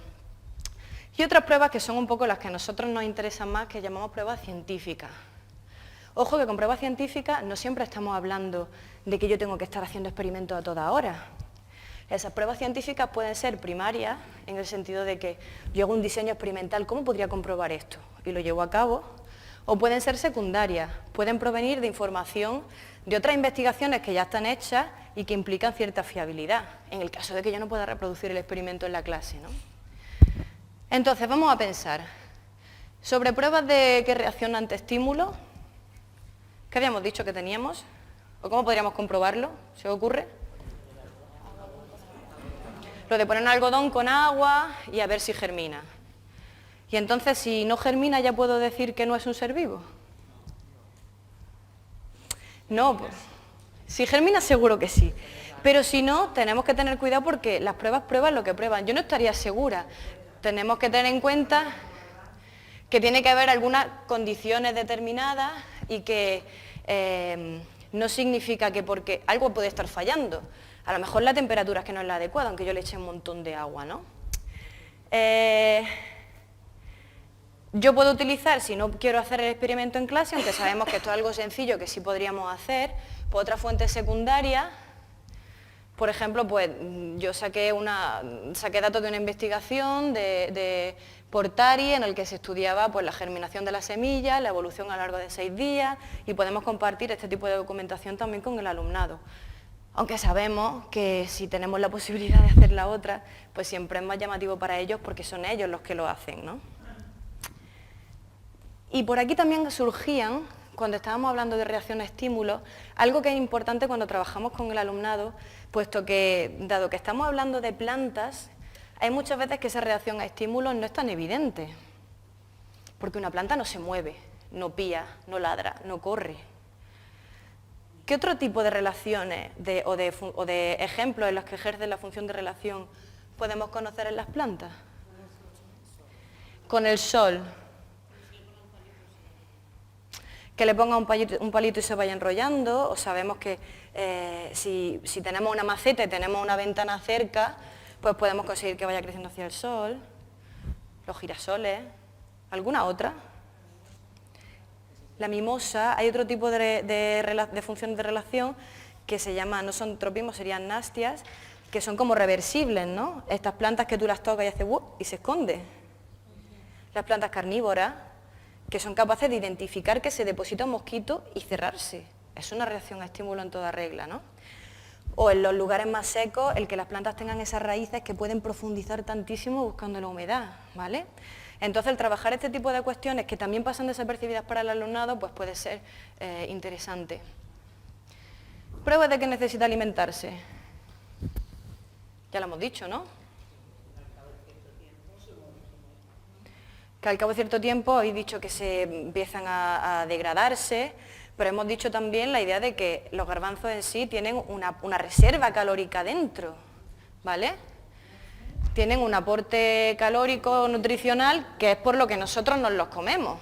Y otras pruebas que son un poco las que a nosotros nos interesan más, que llamamos pruebas científicas. Ojo que con pruebas científicas no siempre estamos hablando de que yo tengo que estar haciendo experimentos a toda hora. Esas pruebas científicas pueden ser primarias, en el sentido de que yo hago un diseño experimental, ¿cómo podría comprobar esto? Y lo llevo a cabo. O pueden ser secundarias, pueden provenir de información de otras investigaciones que ya están hechas y que implican cierta fiabilidad, en el caso de que yo no pueda reproducir el experimento en la clase, ¿no? Entonces, vamos a pensar sobre pruebas de que reacción ante estímulo. ¿Qué habíamos dicho que teníamos? ¿O cómo podríamos comprobarlo? ¿Se os ocurre? Lo de poner un algodón con agua y a ver si germina. Y entonces, si no germina, ¿ya puedo decir que no es un ser vivo? No, pues, si germina seguro que sí. Pero si no, tenemos que tener cuidado porque las pruebas prueban lo que prueban. Yo no estaría segura. Tenemos que tener en cuenta que tiene que haber algunas condiciones determinadas y que no significa que porque algo puede estar fallando. A lo mejor la temperatura es que no es la adecuada, aunque yo le eche un montón de agua, ¿no? Yo puedo utilizar, si no quiero hacer el experimento en clase, aunque sabemos que esto es algo sencillo que sí podríamos hacer, pues otra fuente secundaria. Por ejemplo, pues yo saqué datos de una investigación de Portari en el que se estudiaba pues, la germinación de las semillas, la evolución a lo largo de 6 días y podemos compartir este tipo de documentación también con el alumnado. Aunque sabemos que si tenemos la posibilidad de hacer la otra, pues siempre es más llamativo para ellos porque son ellos los que lo hacen, ¿no? Y por aquí también surgían, cuando estábamos hablando de reacción a estímulos, algo que es importante cuando trabajamos con el alumnado, puesto que, dado que estamos hablando de plantas, hay muchas veces que esa reacción a estímulos no es tan evidente, porque una planta no se mueve, no pía, no ladra, no corre. ¿Qué otro tipo de relaciones o de ejemplos en los que ejercen la función de relación podemos conocer en las plantas? Con el sol. Que le ponga un palito y se vaya enrollando, o sabemos que si tenemos una maceta y tenemos una ventana cerca, pues podemos conseguir que vaya creciendo hacia el sol, los girasoles, ¿alguna otra? La mimosa, hay otro tipo de funciones de relación que se llaman, no son tropismos, serían nastias, que son como reversibles, ¿no? Estas plantas que tú las tocas y haces y se esconde. Las plantas carnívoras, que son capaces de identificar que se deposita un mosquito y cerrarse. Es una reacción a estímulo en toda regla, ¿no? O en los lugares más secos, el que las plantas tengan esas raíces que pueden profundizar tantísimo buscando la humedad, ¿vale? Entonces, el trabajar este tipo de cuestiones que también pasan desapercibidas para el alumnado, pues puede ser interesante. Pruebas de que necesita alimentarse. Ya lo hemos dicho, ¿no? Que al cabo de cierto tiempo habéis dicho que se empiezan a degradarse, pero hemos dicho también la idea de que los garbanzos en sí tienen una reserva calórica dentro, ¿vale? Tienen un aporte calórico nutricional que es por lo que nosotros nos los comemos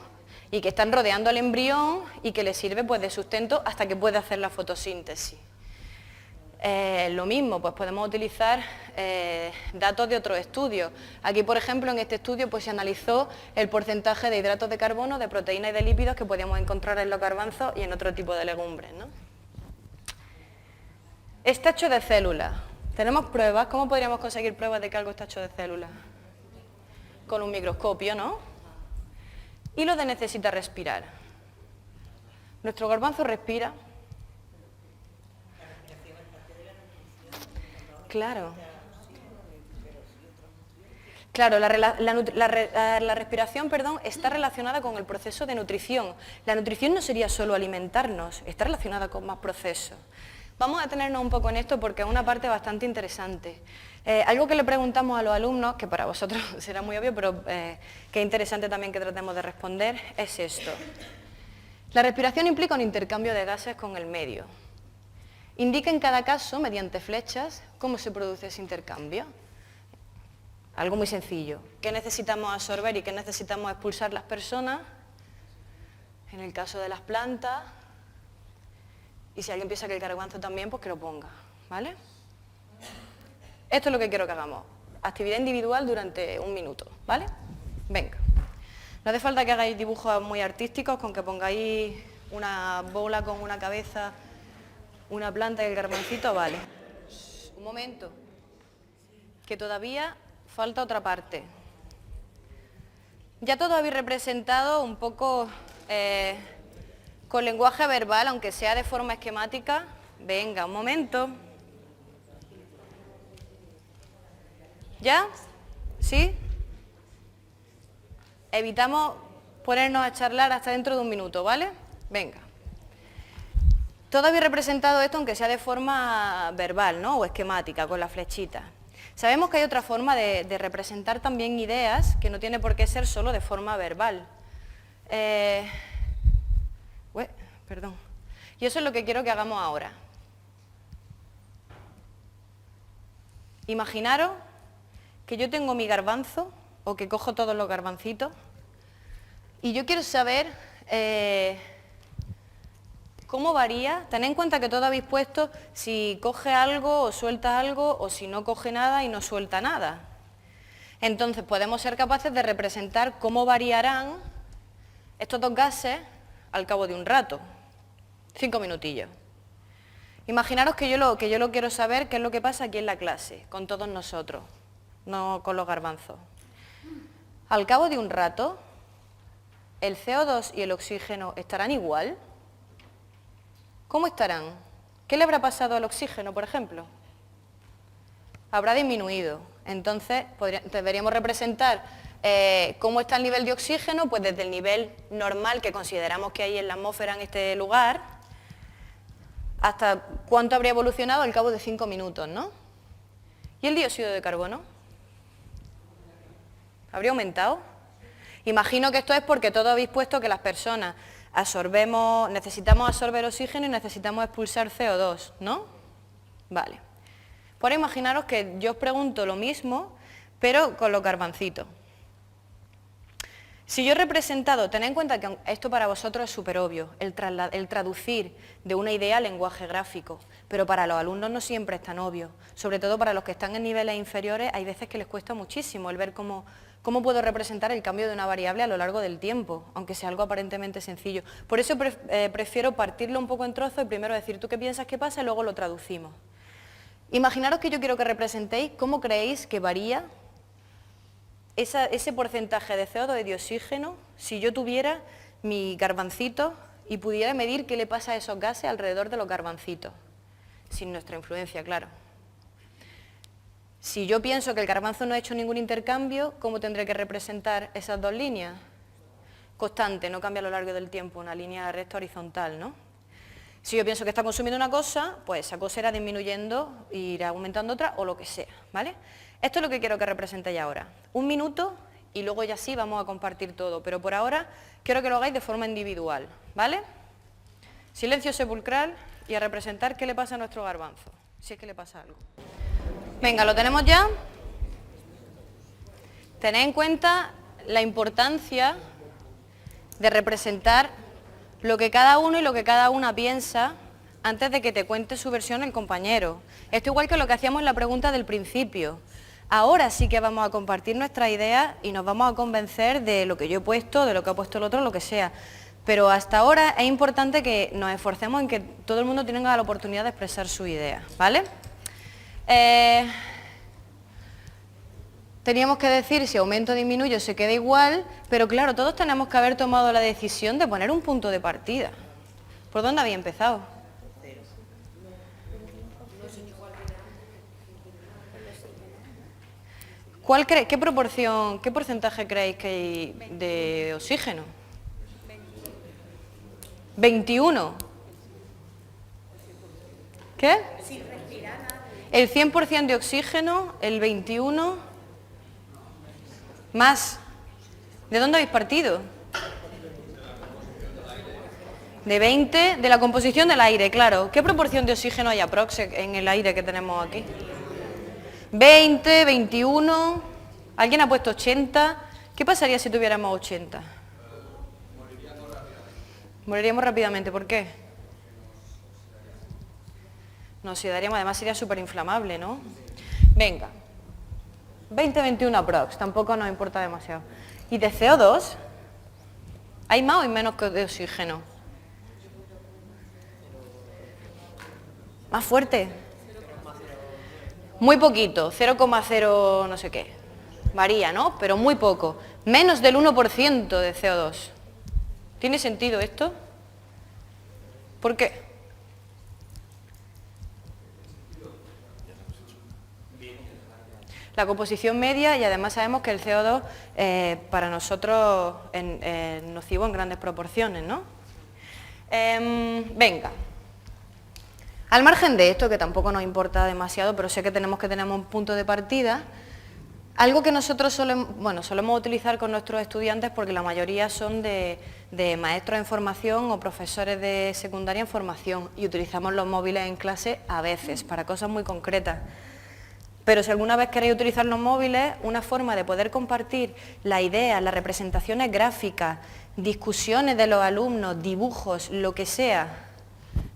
y que están rodeando al embrión y que le sirve pues, de sustento hasta que puede hacer la fotosíntesis. Lo mismo, pues podemos utilizar datos de otros estudios. Aquí, por ejemplo, en este estudio pues, se analizó el porcentaje de hidratos de carbono, de proteínas y de lípidos que podíamos encontrar en los garbanzos y en otro tipo de legumbres, ¿no? Está hecho de células. ¿Tenemos pruebas? ¿Cómo podríamos conseguir pruebas de que algo está hecho de células? Con un microscopio, ¿no? Y lo de necesita respirar. ¿Nuestro garbanzo respira? Claro. Claro, la respiración, perdón, está relacionada con el proceso de nutrición. La nutrición no sería solo alimentarnos, está relacionada con más procesos. Vamos a detenernos un poco en esto porque es una parte bastante interesante. Algo que le preguntamos a los alumnos, que para vosotros será muy obvio, pero que es interesante también que tratemos de responder, es esto. La respiración implica un intercambio de gases con el medio. Indica en cada caso, mediante flechas, cómo se produce ese intercambio. Algo muy sencillo. ¿Qué necesitamos absorber y qué necesitamos expulsar las personas? En el caso de las plantas. Y si alguien piensa que el garbanzo también, pues que lo ponga, ¿vale? Esto es lo que quiero que hagamos. Actividad individual durante 1 minuto, ¿vale? Venga. No hace falta que hagáis dibujos muy artísticos, con que pongáis una bola con una cabeza, una planta y el garbancito, vale. Un momento, que todavía falta otra parte. Ya todo habéis representado un poco con lenguaje verbal, aunque sea de forma esquemática. Venga, un momento. ¿Ya? ¿Sí? Evitamos ponernos a charlar hasta dentro de 1 minuto, ¿vale? Venga. Todo habéis representado esto, aunque sea de forma verbal, ¿no? O esquemática, con la flechita. Sabemos que hay otra forma de representar también ideas, que no tiene por qué ser solo de forma verbal. Perdón. Y eso es lo que quiero que hagamos ahora. Imaginaros que yo tengo mi garbanzo, o que cojo todos los garbancitos, y yo quiero saber cómo varía. Tened en cuenta que todo habéis puesto si coge algo o suelta algo, o si no coge nada y no suelta nada. Entonces podemos ser capaces de representar cómo variarán estos 2 gases al cabo de un rato. 5 minutillos. Imaginaros que yo lo quiero saber qué es lo que pasa aquí en la clase, con todos nosotros, no con los garbanzos. Al cabo de un rato, ¿el CO2 y el oxígeno estarán igual? ¿Cómo estarán? ¿Qué le habrá pasado al oxígeno, por ejemplo? Habrá disminuido. Entonces, deberíamos representar cómo está el nivel de oxígeno, pues desde el nivel normal que consideramos que hay en la atmósfera en este lugar, hasta cuánto habría evolucionado al cabo de 5 minutos, ¿no? ¿Y el dióxido de carbono? ¿Habría aumentado? Imagino que esto es porque todos habéis puesto que las personas necesitamos absorber oxígeno y necesitamos expulsar CO2, ¿no? Vale. Pues ahora imaginaros que yo os pregunto lo mismo, pero con los garbancitos. Si yo he representado, tened en cuenta que esto para vosotros es súper obvio, el traducir de una idea a lenguaje gráfico, pero para los alumnos no siempre es tan obvio, sobre todo para los que están en niveles inferiores, hay veces que les cuesta muchísimo el ver cómo puedo representar el cambio de una variable a lo largo del tiempo, aunque sea algo aparentemente sencillo. Por eso prefiero partirlo un poco en trozos y primero decir tú qué piensas que pasa y luego lo traducimos. Imaginaros que yo quiero que representéis cómo creéis que varía ese porcentaje de CO2 y de oxígeno si yo tuviera mi garbancito y pudiera medir qué le pasa a esos gases alrededor de los garbancitos, sin nuestra influencia, claro. Si yo pienso que el garbanzo no ha hecho ningún intercambio, ¿cómo tendré que representar esas 2 líneas? Constante, no cambia a lo largo del tiempo, una línea recta horizontal, ¿no? Si yo pienso que está consumiendo una cosa, pues esa cosa irá disminuyendo, irá aumentando otra o lo que sea, ¿vale? Esto es lo que quiero que representéis ahora. 1 minuto y luego ya sí vamos a compartir todo, pero por ahora quiero que lo hagáis de forma individual, ¿vale? Silencio sepulcral y a representar qué le pasa a nuestro garbanzo, si es que le pasa algo. Venga, ¿lo tenemos ya? Tened en cuenta la importancia de representar lo que cada uno y lo que cada una piensa antes de que te cuente su versión el compañero. Esto igual que lo que hacíamos en la pregunta del principio. Ahora sí que vamos a compartir nuestras ideas y nos vamos a convencer de lo que yo he puesto, de lo que ha puesto el otro, lo que sea. Pero hasta ahora es importante que nos esforcemos en que todo el mundo tenga la oportunidad de expresar su idea, ¿vale? Teníamos que decir si aumento o disminuyo se queda igual, pero claro, todos tenemos que haber tomado la decisión de poner un punto de partida. ¿Por dónde había empezado? ¿Qué proporción, qué porcentaje creéis que hay de oxígeno? 21. ¿Qué? El 100% de oxígeno, el 21 más. ¿De dónde habéis partido? De 20, de la composición del aire, claro. ¿Qué proporción de oxígeno hay aprox en el aire que tenemos aquí? 20, 21, ¿alguien ha puesto 80? ¿Qué pasaría si tuviéramos 80? Moriríamos rápidamente, ¿por qué? Nos oxidaríamos, además sería súper inflamable, ¿no? Venga, 20, 21 aprox, tampoco nos importa demasiado. ¿Y de CO2? ¿Hay más o hay menos que de oxígeno? ¿Más fuerte? Muy poquito, 0,0 no sé qué. Varía, ¿no? Pero muy poco. Menos del 1% de CO2. ¿Tiene sentido esto? ¿Por qué? La composición media, y además sabemos que el CO2 para nosotros es nocivo en grandes proporciones, ¿no? Venga. Al margen de esto, que tampoco nos importa demasiado, pero sé que tenemos que tener un punto de partida, algo que nosotros solemos utilizar con nuestros estudiantes, porque la mayoría son de maestros en formación o profesores de secundaria en formación, y utilizamos los móviles en clase a veces, para cosas muy concretas. Pero si alguna vez queréis utilizar los móviles, una forma de poder compartir las ideas, las representaciones gráficas, discusiones de los alumnos, dibujos, lo que sea,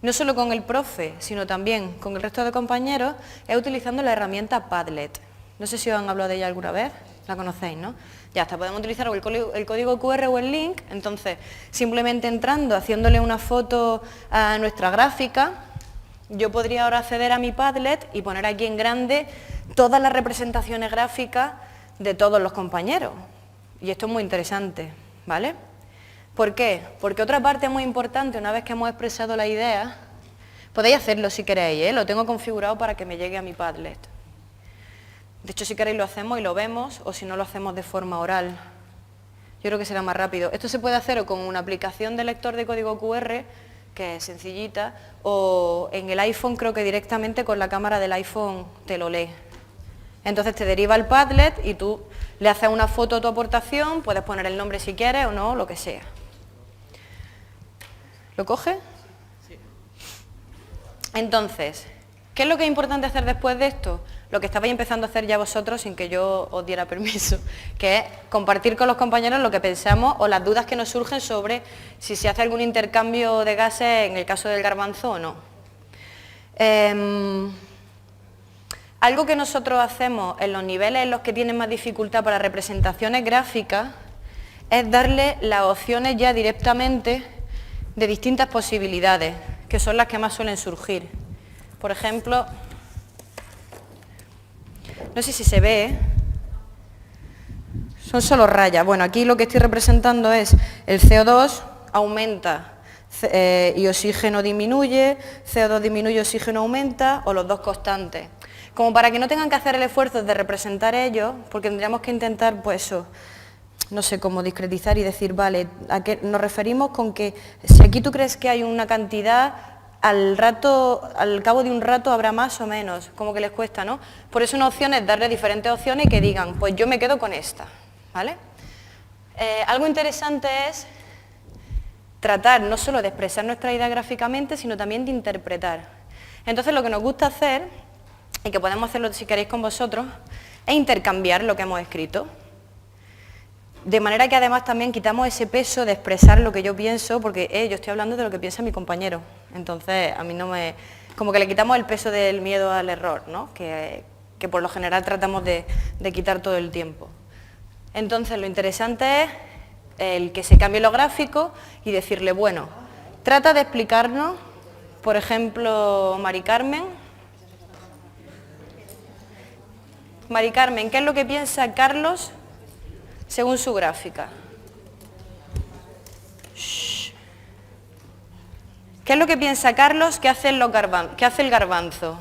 no solo con el profe, sino también con el resto de compañeros, es utilizando la herramienta Padlet. No sé si os han hablado de ella alguna vez, la conocéis, ¿no? Ya está, podemos utilizar el código QR o el link, entonces simplemente entrando, haciéndole una foto a nuestra gráfica, yo podría ahora acceder a mi Padlet y poner aquí en grande todas las representaciones gráficas de todos los compañeros. Y esto es muy interesante, ¿vale? ¿Por qué? Porque otra parte muy importante, una vez que hemos expresado la idea, podéis hacerlo si queréis, ¿eh? Lo tengo configurado para que me llegue a mi Padlet. De hecho, si queréis lo hacemos y lo vemos, o si no lo hacemos de forma oral. Yo creo que será más rápido. Esto se puede hacer o con una aplicación de lector de código QR, que es sencillita, o en el iPhone creo que directamente con la cámara del iPhone te lo lee. Entonces te deriva el Padlet y tú le haces una foto a tu aportación, puedes poner el nombre si quieres o no, lo que sea. ¿Lo coge? Sí. Entonces, ¿qué es lo que es importante hacer después de esto? Lo que estabais empezando a hacer ya vosotros sin que yo os diera permiso, que es compartir con los compañeros lo que pensamos o las dudas que nos surgen sobre si se hace algún intercambio de gases en el caso del garbanzo o no. Algo que nosotros hacemos en los niveles en los que tienen más dificultad para representaciones gráficas es darle las opciones ya directamente de distintas posibilidades, que son las que más suelen surgir. Por ejemplo, no sé si se ve, ¿eh? Son solo rayas. Bueno, aquí lo que estoy representando es el CO2 aumenta y oxígeno disminuye, CO2 disminuye, oxígeno aumenta, o los dos constantes. Como para que no tengan que hacer el esfuerzo de representar ellos, porque tendríamos que intentar, pues eso, no sé cómo discretizar y decir, vale, ¿a qué nos referimos con que si aquí tú crees que hay una cantidad, al cabo de un rato habrá más o menos? Como que les cuesta, ¿no? Por eso una opción es darle diferentes opciones y que digan, pues yo me quedo con esta, ¿vale? Algo interesante es tratar no solo de expresar nuestra idea gráficamente, sino también de interpretar. Entonces lo que nos gusta hacer, y que podemos hacerlo si queréis con vosotros, es intercambiar lo que hemos escrito. De manera que además también quitamos ese peso de expresar lo que yo pienso, porque yo estoy hablando de lo que piensa mi compañero. Entonces, a mí no me... Como que le quitamos el peso del miedo al error, ¿no? Que por lo general tratamos de quitar todo el tiempo. Entonces, lo interesante es el que se cambie los gráficos y decirle, bueno, trata de explicarnos, por ejemplo, Mari Carmen. Mari Carmen, ¿qué es lo que piensa Carlos según su gráfica? Shh. ¿Qué es lo que piensa Carlos que hace el garbanzo?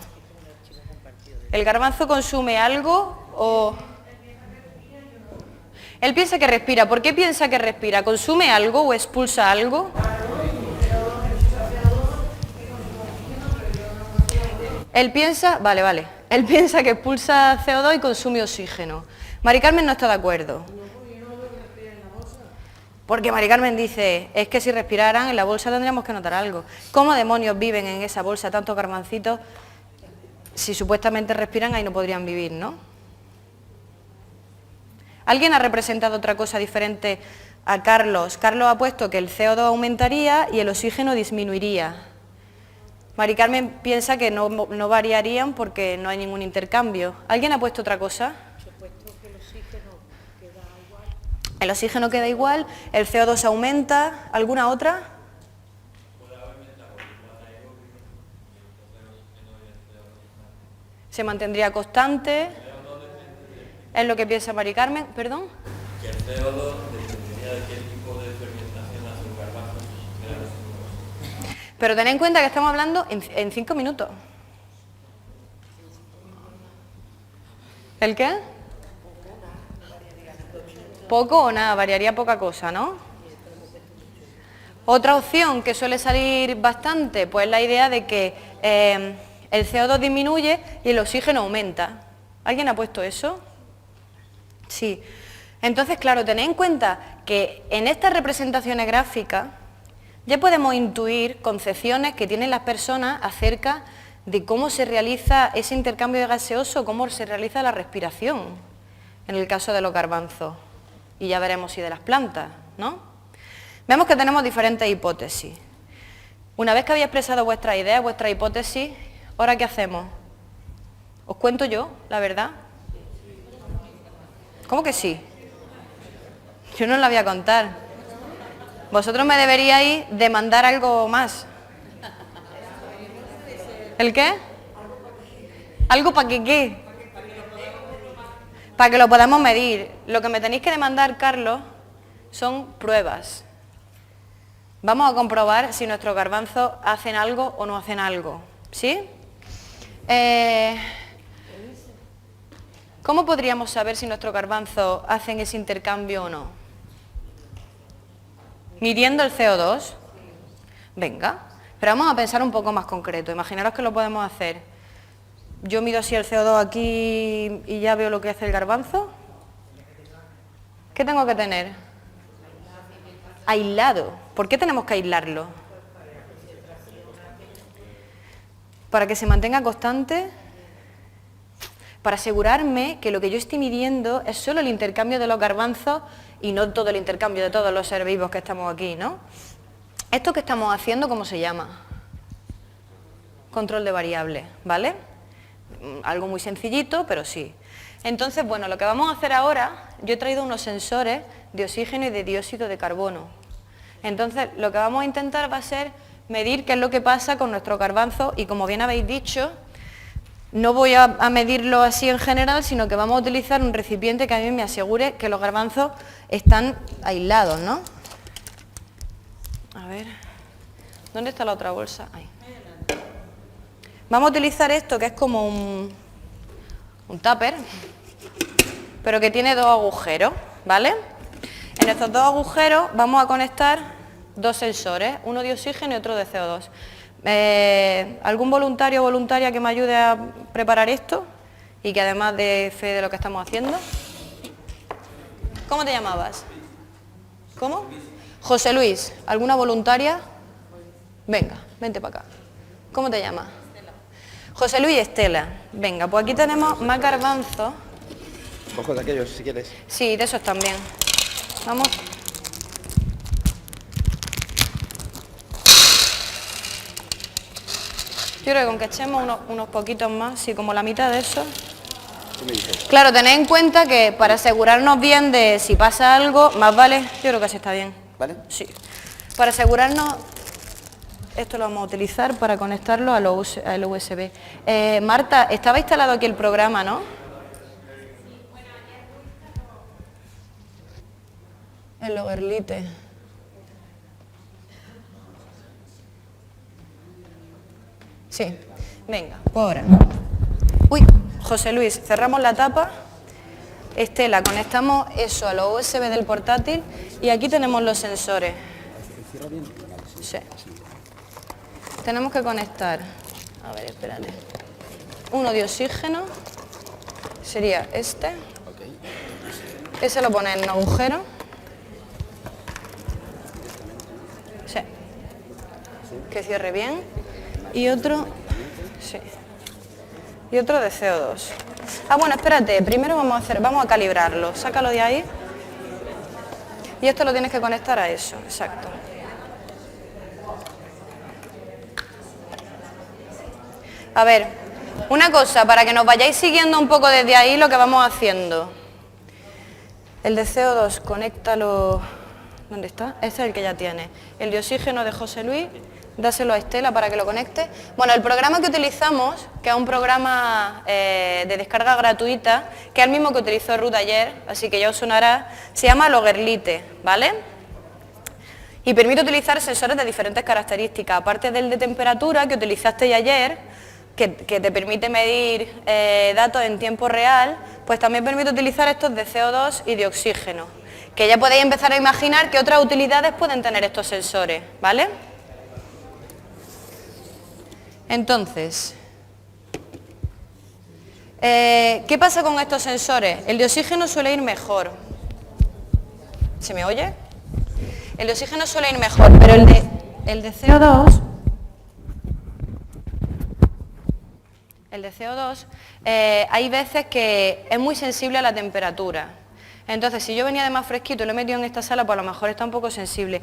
¿El garbanzo consume algo o...? Él piensa que respira. ¿Por qué piensa que respira? ¿Consume algo o expulsa algo? Él piensa... Vale. Él piensa que expulsa CO2 y consume oxígeno. Mari Carmen no está de acuerdo. Porque Mari Carmen dice, es que si respiraran en la bolsa tendríamos que notar algo. ¿Cómo demonios viven en esa bolsa tantos garbancitos? Si supuestamente respiran, ahí no podrían vivir, ¿no? ¿Alguien ha representado otra cosa diferente a Carlos? Carlos ha puesto que el CO2 aumentaría y el oxígeno disminuiría. Mari Carmen piensa que no variarían porque no hay ningún intercambio. ¿Alguien ha puesto otra cosa? El oxígeno queda igual, el CO2 aumenta. ¿Alguna otra? Se mantendría constante. Es lo que piensa Mari Carmen. ¿Perdón? Que el CO2 dependería de qué tipo de fermentación hace un garbanzo. Pero tened en cuenta que estamos hablando en 5 minutos. ¿El qué? Poco o nada, variaría poca cosa, ¿no? Otra opción que suele salir bastante, pues la idea de que el CO2 disminuye y el oxígeno aumenta. ¿Alguien ha puesto eso? Sí. Entonces, claro, tened en cuenta que en estas representaciones gráficas ya podemos intuir concepciones que tienen las personas acerca de cómo se realiza ese intercambio de gaseoso, cómo se realiza la respiración, en el caso de los garbanzos. Y ya veremos si de las plantas, ¿no? Vemos que tenemos diferentes hipótesis. Una vez que habéis expresado vuestras ideas, vuestras hipótesis, ¿ahora qué hacemos? ¿Os cuento yo, la verdad? ¿Cómo que sí? Yo no os la voy a contar. Vosotros me deberíais demandar algo más. ¿El qué? ¿Algo para que qué? Para que lo podamos medir. Lo que me tenéis que demandar, Carlos, son pruebas. Vamos a comprobar si nuestros garbanzos hacen algo o no hacen algo. ¿Sí? ¿Cómo podríamos saber si nuestros garbanzos hacen ese intercambio o no? ¿Midiendo el CO2? Venga. Pero vamos a pensar un poco más concreto. Imaginaros que lo podemos hacer. Yo mido así el CO2 aquí y ya veo lo que hace el garbanzo. ¿Qué tengo que tener? Aislado. ¿Por qué tenemos que aislarlo? Para que se mantenga constante. Para asegurarme que lo que yo estoy midiendo es solo el intercambio de los garbanzos y no todo el intercambio de todos los seres vivos que estamos aquí, ¿no? Esto que estamos haciendo, ¿cómo se llama? Control de variables, ¿vale? Algo muy sencillito, pero sí. Entonces, bueno, lo que vamos a hacer ahora, yo he traído unos sensores de oxígeno y de dióxido de carbono. Entonces, lo que vamos a intentar va a ser medir qué es lo que pasa con nuestro garbanzo y, como bien habéis dicho, no voy a medirlo así en general, sino que vamos a utilizar un recipiente que a mí me asegure que los garbanzos están aislados, ¿no? A ver, ¿dónde está la otra bolsa? Ahí. Vamos a utilizar esto, que es como un tupper, pero que tiene 2 agujeros, ¿vale? En estos 2 agujeros vamos a conectar 2 sensores, uno de oxígeno y otro de CO2. ¿Algún voluntario o voluntaria que me ayude a preparar esto y que además dé fe de lo que estamos haciendo? ¿Cómo te llamabas? ¿Cómo? José Luis. ¿Alguna voluntaria? Venga, vente para acá. ¿Cómo te llamas? José Luis y Estela. Venga, pues aquí tenemos más garbanzos. Cojo de aquellos, si quieres. Sí, de esos también. Vamos. Yo creo que con que echemos unos poquitos más, sí, como la mitad de eso. Claro, tened en cuenta que para asegurarnos bien de si pasa algo, más vale, yo creo que así está bien. ¿Vale? Sí. Para asegurarnos, esto lo vamos a utilizar para conectarlo al USB. Marta, estaba instalado aquí el programa, ¿no? El Logerlite. Sí, venga, pues ahora. Uy, José Luis, cerramos la tapa. Estela, conectamos eso a los USB del portátil y aquí tenemos los sensores. Sí. Tenemos que conectar, a ver, espérate. Uno de oxígeno, sería este. Ese lo pone en un agujero. Sí. Que cierre bien. Y otro, sí. Y otro de CO2. Ah, bueno, espérate, primero vamos a calibrarlo. Sácalo de ahí. Y esto lo tienes que conectar a eso, exacto. A ver, una cosa, para que nos vayáis siguiendo un poco desde ahí lo que vamos haciendo. El de CO2, conéctalo. ¿Dónde está? Este es el que ya tiene. El de oxígeno de José Luis. Dáselo a Estela para que lo conecte. Bueno, el programa que utilizamos, que es un programa de descarga gratuita, que es el mismo que utilizó Ruth ayer, así que ya os sonará, se llama Logerlite, ¿vale? Y permite utilizar sensores de diferentes características, aparte del de temperatura que utilizasteis ayer, que te permite medir datos en tiempo real, pues también permite utilizar estos de CO2 y de oxígeno, que ya podéis empezar a imaginar qué otras utilidades pueden tener estos sensores, ¿vale? Entonces, ¿qué pasa con estos sensores? El de oxígeno suele ir mejor. ¿Se me oye? El de oxígeno suele ir mejor, pero el de CO2, hay veces que es muy sensible a la temperatura. Entonces, si yo venía de más fresquito y lo he metido en esta sala, pues a lo mejor está un poco sensible.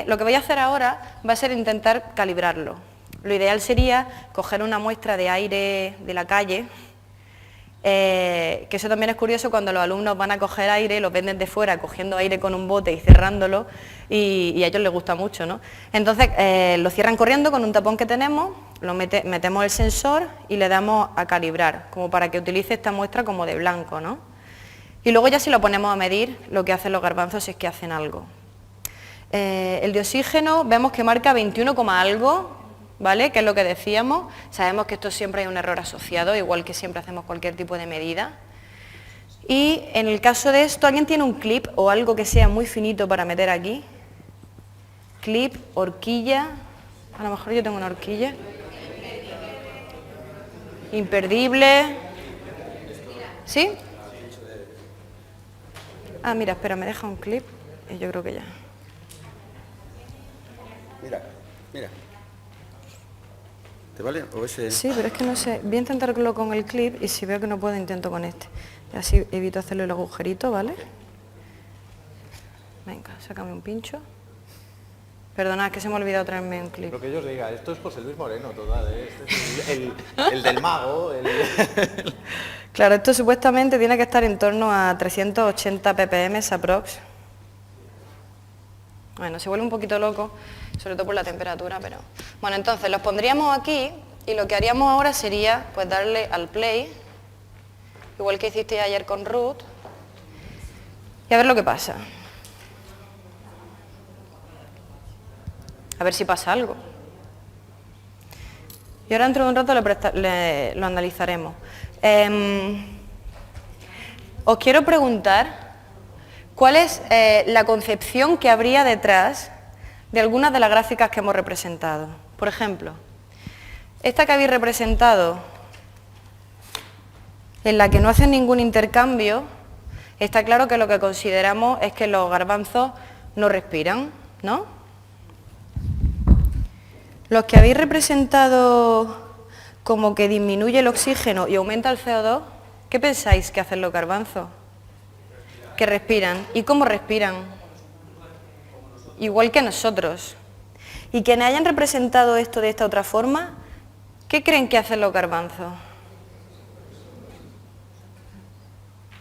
Lo que voy a hacer ahora va a ser intentar calibrarlo. Lo ideal sería coger una muestra de aire de la calle, que eso también es curioso cuando los alumnos van a coger aire, los ven desde fuera cogiendo aire con un bote y cerrándolo, y a ellos les gusta mucho, ¿no? Entonces lo cierran corriendo con un tapón que tenemos, metemos el sensor y le damos a calibrar, como para que utilice esta muestra como de blanco, ¿no? Y luego ya si lo ponemos a medir lo que hacen los garbanzos si es que hacen algo. El de oxígeno vemos que marca 21, algo, ¿vale? Que es lo que decíamos. Sabemos que esto siempre hay un error asociado, igual que siempre hacemos cualquier tipo de medida. Y en el caso de esto, ¿alguien tiene un clip o algo que sea muy finito para meter aquí? Clip, horquilla. A lo mejor yo tengo una horquilla. Imperdible. ¿Sí? Ah, mira, espera, me deja un clip y yo creo que ya. Mira. ¿Te vale? ¿O ese? Sí, pero es que no sé. Voy a intentarlo con el clip y si veo que no puedo, intento con este. Y así evito hacerle el agujerito, ¿vale? Venga, sácame un pincho. Perdonad, que se me ha olvidado traerme un clip. Lo que yo os diga, esto es José Luis Moreno, total, ¿eh? Este es el del mago. Claro, esto supuestamente tiene que estar en torno a 380 ppm aprox. Bueno, se vuelve un poquito loco, sobre todo por la temperatura, pero... Bueno, entonces los pondríamos aquí y lo que haríamos ahora sería pues darle al play, igual que hiciste ayer con Ruth, y a ver lo que pasa. A ver si pasa algo. Y ahora dentro de un rato lo analizaremos. Os quiero preguntar cuál es la concepción que habría detrás de algunas de las gráficas que hemos representado. Por ejemplo, esta que habéis representado, en la que no hacen ningún intercambio, está claro que lo que consideramos es que los garbanzos no respiran, ¿no? Los que habéis representado como que disminuye el oxígeno y aumenta el CO2, ¿qué pensáis que hacen los garbanzos? que respiran. ¿Y cómo respiran? Igual que nosotros. Y quienes hayan representado esto de esta otra forma, ¿qué creen que hacen los garbanzos?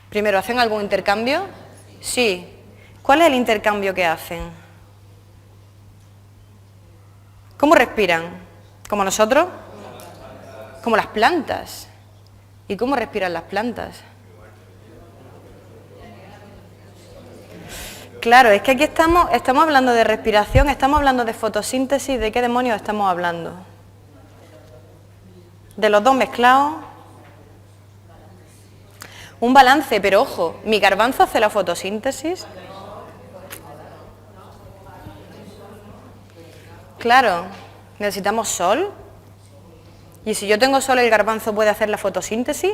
Primero, ¿hacen algún intercambio? Sí. ¿Cuál es el intercambio que hacen? ¿Cómo respiran? ¿Como nosotros? Como las plantas. ¿Y cómo respiran las plantas? Claro, es que aquí estamos hablando de respiración, estamos hablando de fotosíntesis, ¿de qué demonios estamos hablando? ¿De los dos mezclados? Un balance, pero ojo, ¿mi garbanzo hace la fotosíntesis? Claro, necesitamos sol. ¿Y si yo tengo sol, el garbanzo puede hacer la fotosíntesis?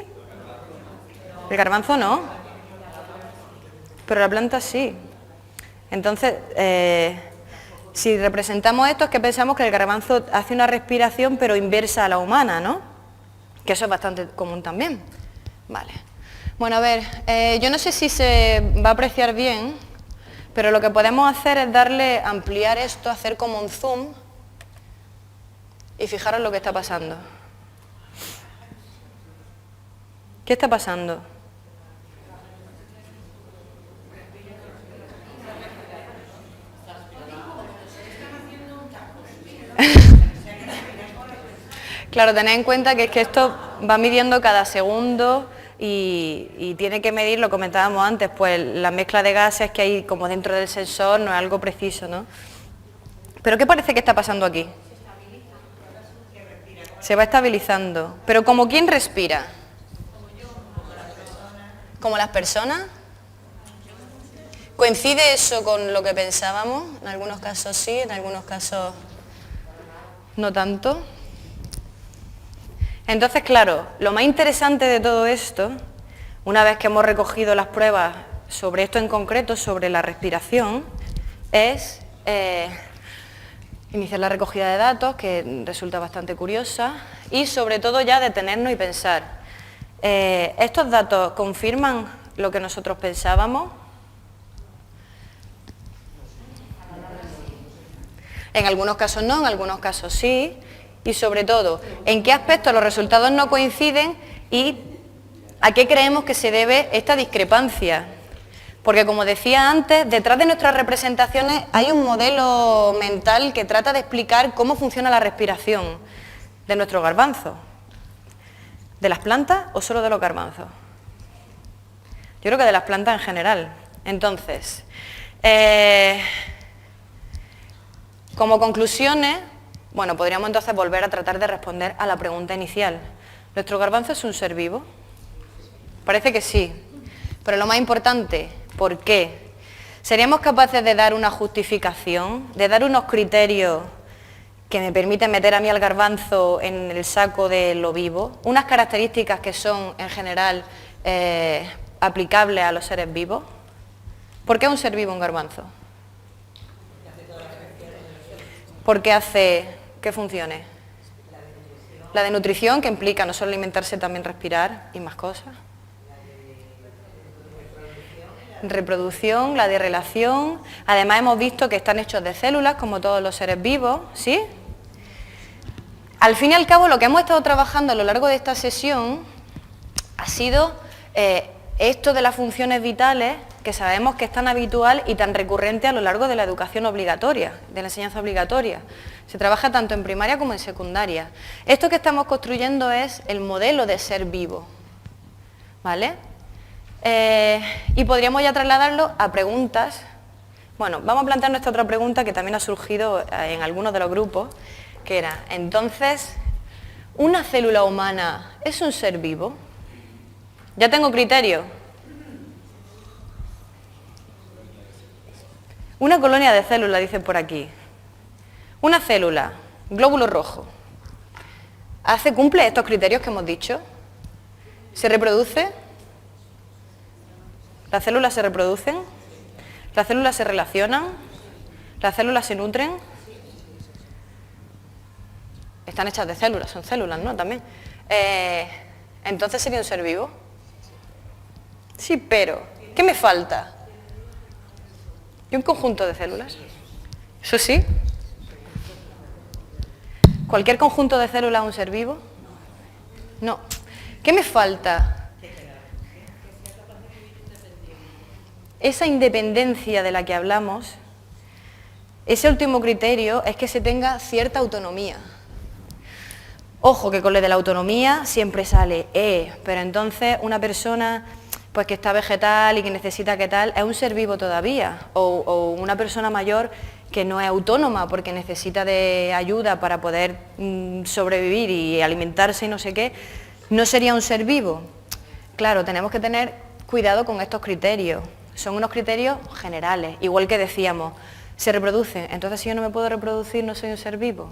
El garbanzo no, pero la planta sí. Entonces, si representamos esto es que pensamos que el garbanzo hace una respiración pero inversa a la humana, ¿no? Que eso es bastante común también. Vale. Bueno, a ver, yo no sé si se va a apreciar bien, pero lo que podemos hacer es ampliar esto, hacer como un zoom y fijaros lo que está pasando. ¿Qué está pasando? Claro, tened en cuenta que es que esto va midiendo cada segundo y tiene que medir, lo comentábamos antes, pues la mezcla de gases que hay como dentro del sensor no es algo preciso, ¿no? ¿Pero qué parece que está pasando aquí? Se va estabilizando. ¿Pero como quién respira? ¿Como las personas? ¿Coincide eso con lo que pensábamos? En algunos casos sí, en algunos casos no tanto. Entonces, claro, lo más interesante de todo esto, una vez que hemos recogido las pruebas sobre esto en concreto, sobre la respiración, es iniciar la recogida de datos, que resulta bastante curiosa, y sobre todo ya detenernos y pensar, ¿estos datos confirman lo que nosotros pensábamos? En algunos casos no, en algunos casos sí. Y sobre todo, ¿en qué aspectos los resultados no coinciden y a qué creemos que se debe esta discrepancia? Porque como decía antes, detrás de nuestras representaciones hay un modelo mental que trata de explicar cómo funciona la respiración de nuestro garbanzo. ¿De las plantas o solo de los garbanzos? Yo creo que de las plantas en general. Entonces, como conclusiones, bueno, podríamos entonces volver a tratar de responder a la pregunta inicial. ¿Nuestro garbanzo es un ser vivo? Parece que sí, pero lo más importante, ¿por qué? ¿Seríamos capaces de dar una justificación, de dar unos criterios que me permiten meter a mí al garbanzo en el saco de lo vivo? Unas características que son, en general, aplicables a los seres vivos. ¿Por qué es un ser vivo un garbanzo? Porque hace... ¿Qué funciones? La de nutrición, que implica no solo alimentarse, también respirar y más cosas. Reproducción, la de relación. Además hemos visto que están hechos de células, como todos los seres vivos, ¿sí? Al fin y al cabo, lo que hemos estado trabajando a lo largo de esta sesión ha sido esto de las funciones vitales, que sabemos que es tan habitual y tan recurrente a lo largo de la educación obligatoria, de la enseñanza obligatoria. Se trabaja tanto en primaria como en secundaria. Esto que estamos construyendo es el modelo de ser vivo, ¿vale? Y podríamos ya trasladarlo a preguntas. Bueno, vamos a plantear nuestra otra pregunta que también ha surgido en algunos de los grupos, que era, entonces, ¿una célula humana es un ser vivo? Ya tengo criterio. Una colonia de células, dicen por aquí. Una célula, glóbulo rojo, ¿cumple estos criterios que hemos dicho? ¿Se reproduce? ¿Las células se reproducen? ¿Las células se relacionan? ¿Las células se nutren? Están hechas de células, son células, ¿no? También. ¿Entonces sería un ser vivo? Sí, pero... ¿Qué me falta? ¿Y un conjunto de células? ¿Eso sí? ¿Cualquier conjunto de células es un ser vivo? No. ¿Qué me falta? Esa independencia de la que hablamos, ese último criterio es que se tenga cierta autonomía. Ojo, que con lo de la autonomía siempre sale, pero entonces una persona pues que está vegetal y que necesita qué tal, es un ser vivo todavía, o una persona mayor que no es autónoma porque necesita de ayuda para poder sobrevivir y alimentarse y no sé qué, no sería un ser vivo. Claro, tenemos que tener cuidado con estos criterios, son unos criterios generales, igual que decíamos, se reproduce, entonces si yo no me puedo reproducir no soy un ser vivo.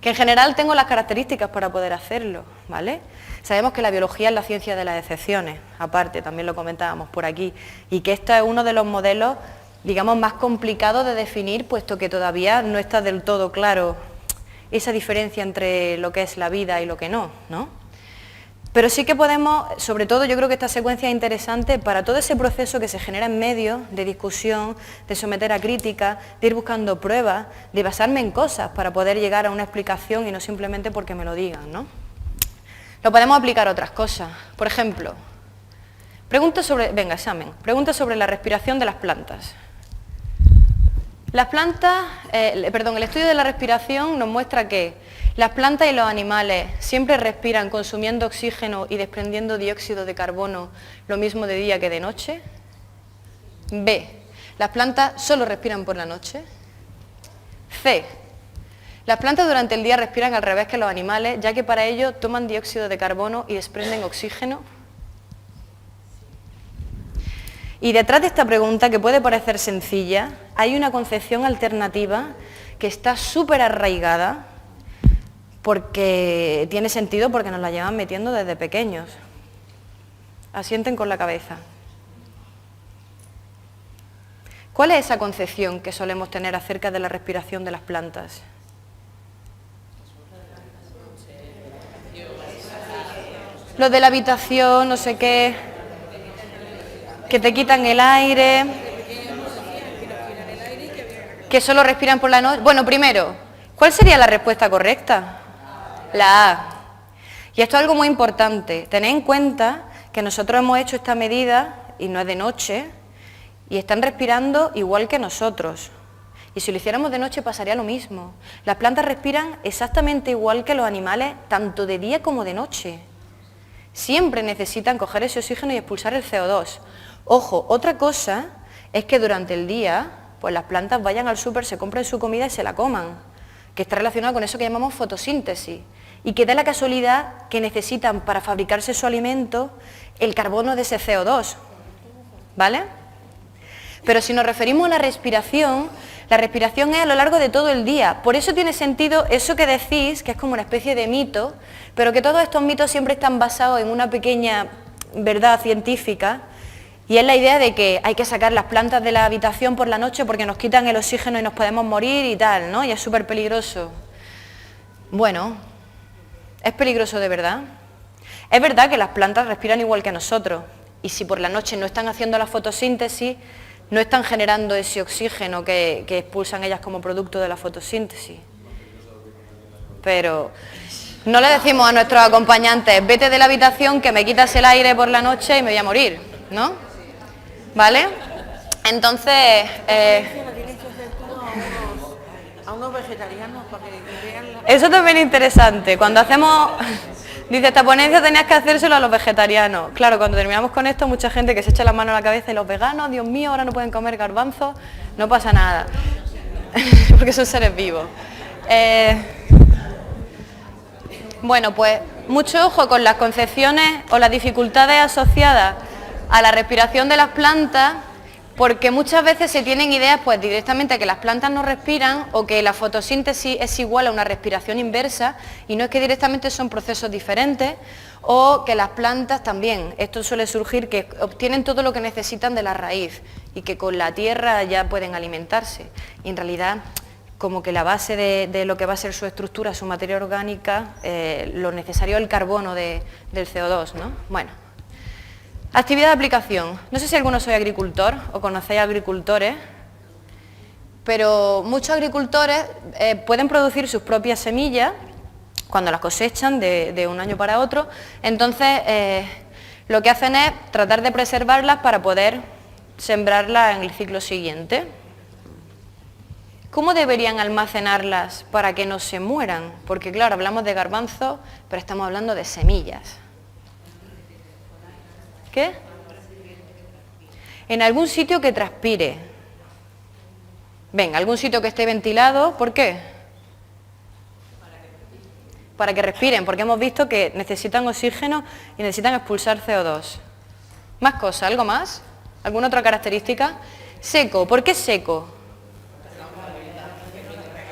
Que en general tengo las características para poder hacerlo, ¿vale? Sabemos que la biología es la ciencia de las excepciones, aparte, también lo comentábamos por aquí, y que este es uno de los modelos, digamos, más complicados de definir, puesto que todavía no está del todo claro esa diferencia entre lo que es la vida y lo que no, ¿no? Pero sí que podemos, sobre todo yo creo que esta secuencia es interesante para todo ese proceso que se genera en medio de discusión, de someter a crítica, de ir buscando pruebas, de basarme en cosas para poder llegar a una explicación y no simplemente porque me lo digan, ¿no? Lo podemos aplicar a otras cosas. Por ejemplo, pregunta sobre la respiración de las plantas. Las plantas, el estudio de la respiración nos muestra que las plantas y los animales siempre respiran consumiendo oxígeno y desprendiendo dióxido de carbono lo mismo de día que de noche. B. Las plantas solo respiran por la noche. C. Las plantas durante el día respiran al revés que los animales, ya que para ello toman dióxido de carbono y desprenden oxígeno. Y detrás de esta pregunta, que puede parecer sencilla, hay una concepción alternativa que está súper arraigada, porque tiene sentido, porque nos la llevan metiendo desde pequeños. Asienten con la cabeza. ¿Cuál es esa concepción que solemos tener acerca de la respiración de las plantas? Lo de la habitación, no sé qué, que te quitan el aire, que solo respiran por la noche. Bueno, primero, ¿cuál sería la respuesta correcta? La A. Y esto es algo muy importante. Tened en cuenta que nosotros hemos hecho esta medida, y no es de noche, y están respirando igual que nosotros. Y si lo hiciéramos de noche pasaría lo mismo. Las plantas respiran exactamente igual que los animales, tanto de día como de noche. Siempre necesitan coger ese oxígeno y expulsar el CO2. Ojo, otra cosa es que durante el día, pues las plantas vayan al súper, se compren su comida y se la coman, que está relacionado con eso que llamamos fotosíntesis, y que da la casualidad que necesitan para fabricarse su alimento el carbono de ese CO2, ¿vale? Pero si nos referimos a la respiración es a lo largo de todo el día. Por eso tiene sentido eso que decís, que es como una especie de mito, pero que todos estos mitos siempre están basados en una pequeña verdad científica, y es la idea de que hay que sacar las plantas de la habitación por la noche porque nos quitan el oxígeno y nos podemos morir y tal, ¿no? Y es súper peligroso. Bueno, ¿es peligroso de verdad? Es verdad que las plantas respiran igual que nosotros, y si por la noche no están haciendo la fotosíntesis, no están generando ese oxígeno que expulsan ellas como producto de la fotosíntesis. Pero no le decimos a nuestros acompañantes, vete de la habitación que me quitas el aire por la noche y me voy a morir, ¿no? ¿Vale? Entonces... a unos vegetarianos para que vean la... Eso también es interesante. Cuando hacemos... Dice, esta ponencia tenías que hacérselo a los vegetarianos. Claro, cuando terminamos con esto, mucha gente que se echa la mano a la cabeza y los veganos, Dios mío, ahora no pueden comer garbanzos. No pasa nada, porque son seres vivos. Bueno, pues mucho ojo con las concepciones o las dificultades asociadas a la respiración de las plantas, porque muchas veces se tienen ideas pues directamente que las plantas no respiran o que la fotosíntesis es igual a una respiración inversa, y no es que directamente son procesos diferentes, o que las plantas también, esto suele surgir, que obtienen todo lo que necesitan de la raíz y que con la tierra ya pueden alimentarse. Y en realidad, como que la base de lo que va a ser su estructura, su materia orgánica, lo necesario es el carbono del CO2, ¿no? Bueno, Actividad de aplicación. No sé si alguno soy agricultor o conocéis agricultores, pero muchos agricultores pueden producir sus propias semillas cuando las cosechan de un año para otro. Entonces, lo que hacen es tratar de preservarlas para poder sembrarlas en el ciclo siguiente. ¿Cómo deberían almacenarlas para que no se mueran? Porque claro, hablamos de garbanzos, pero estamos hablando de semillas. ¿Qué? En algún sitio que transpire. Venga, algún sitio que esté ventilado, ¿por qué? Para que respiren, porque hemos visto que necesitan oxígeno y necesitan expulsar CO2. ¿Más cosas? ¿Algo más? ¿Alguna otra característica? Seco. ¿Por qué seco?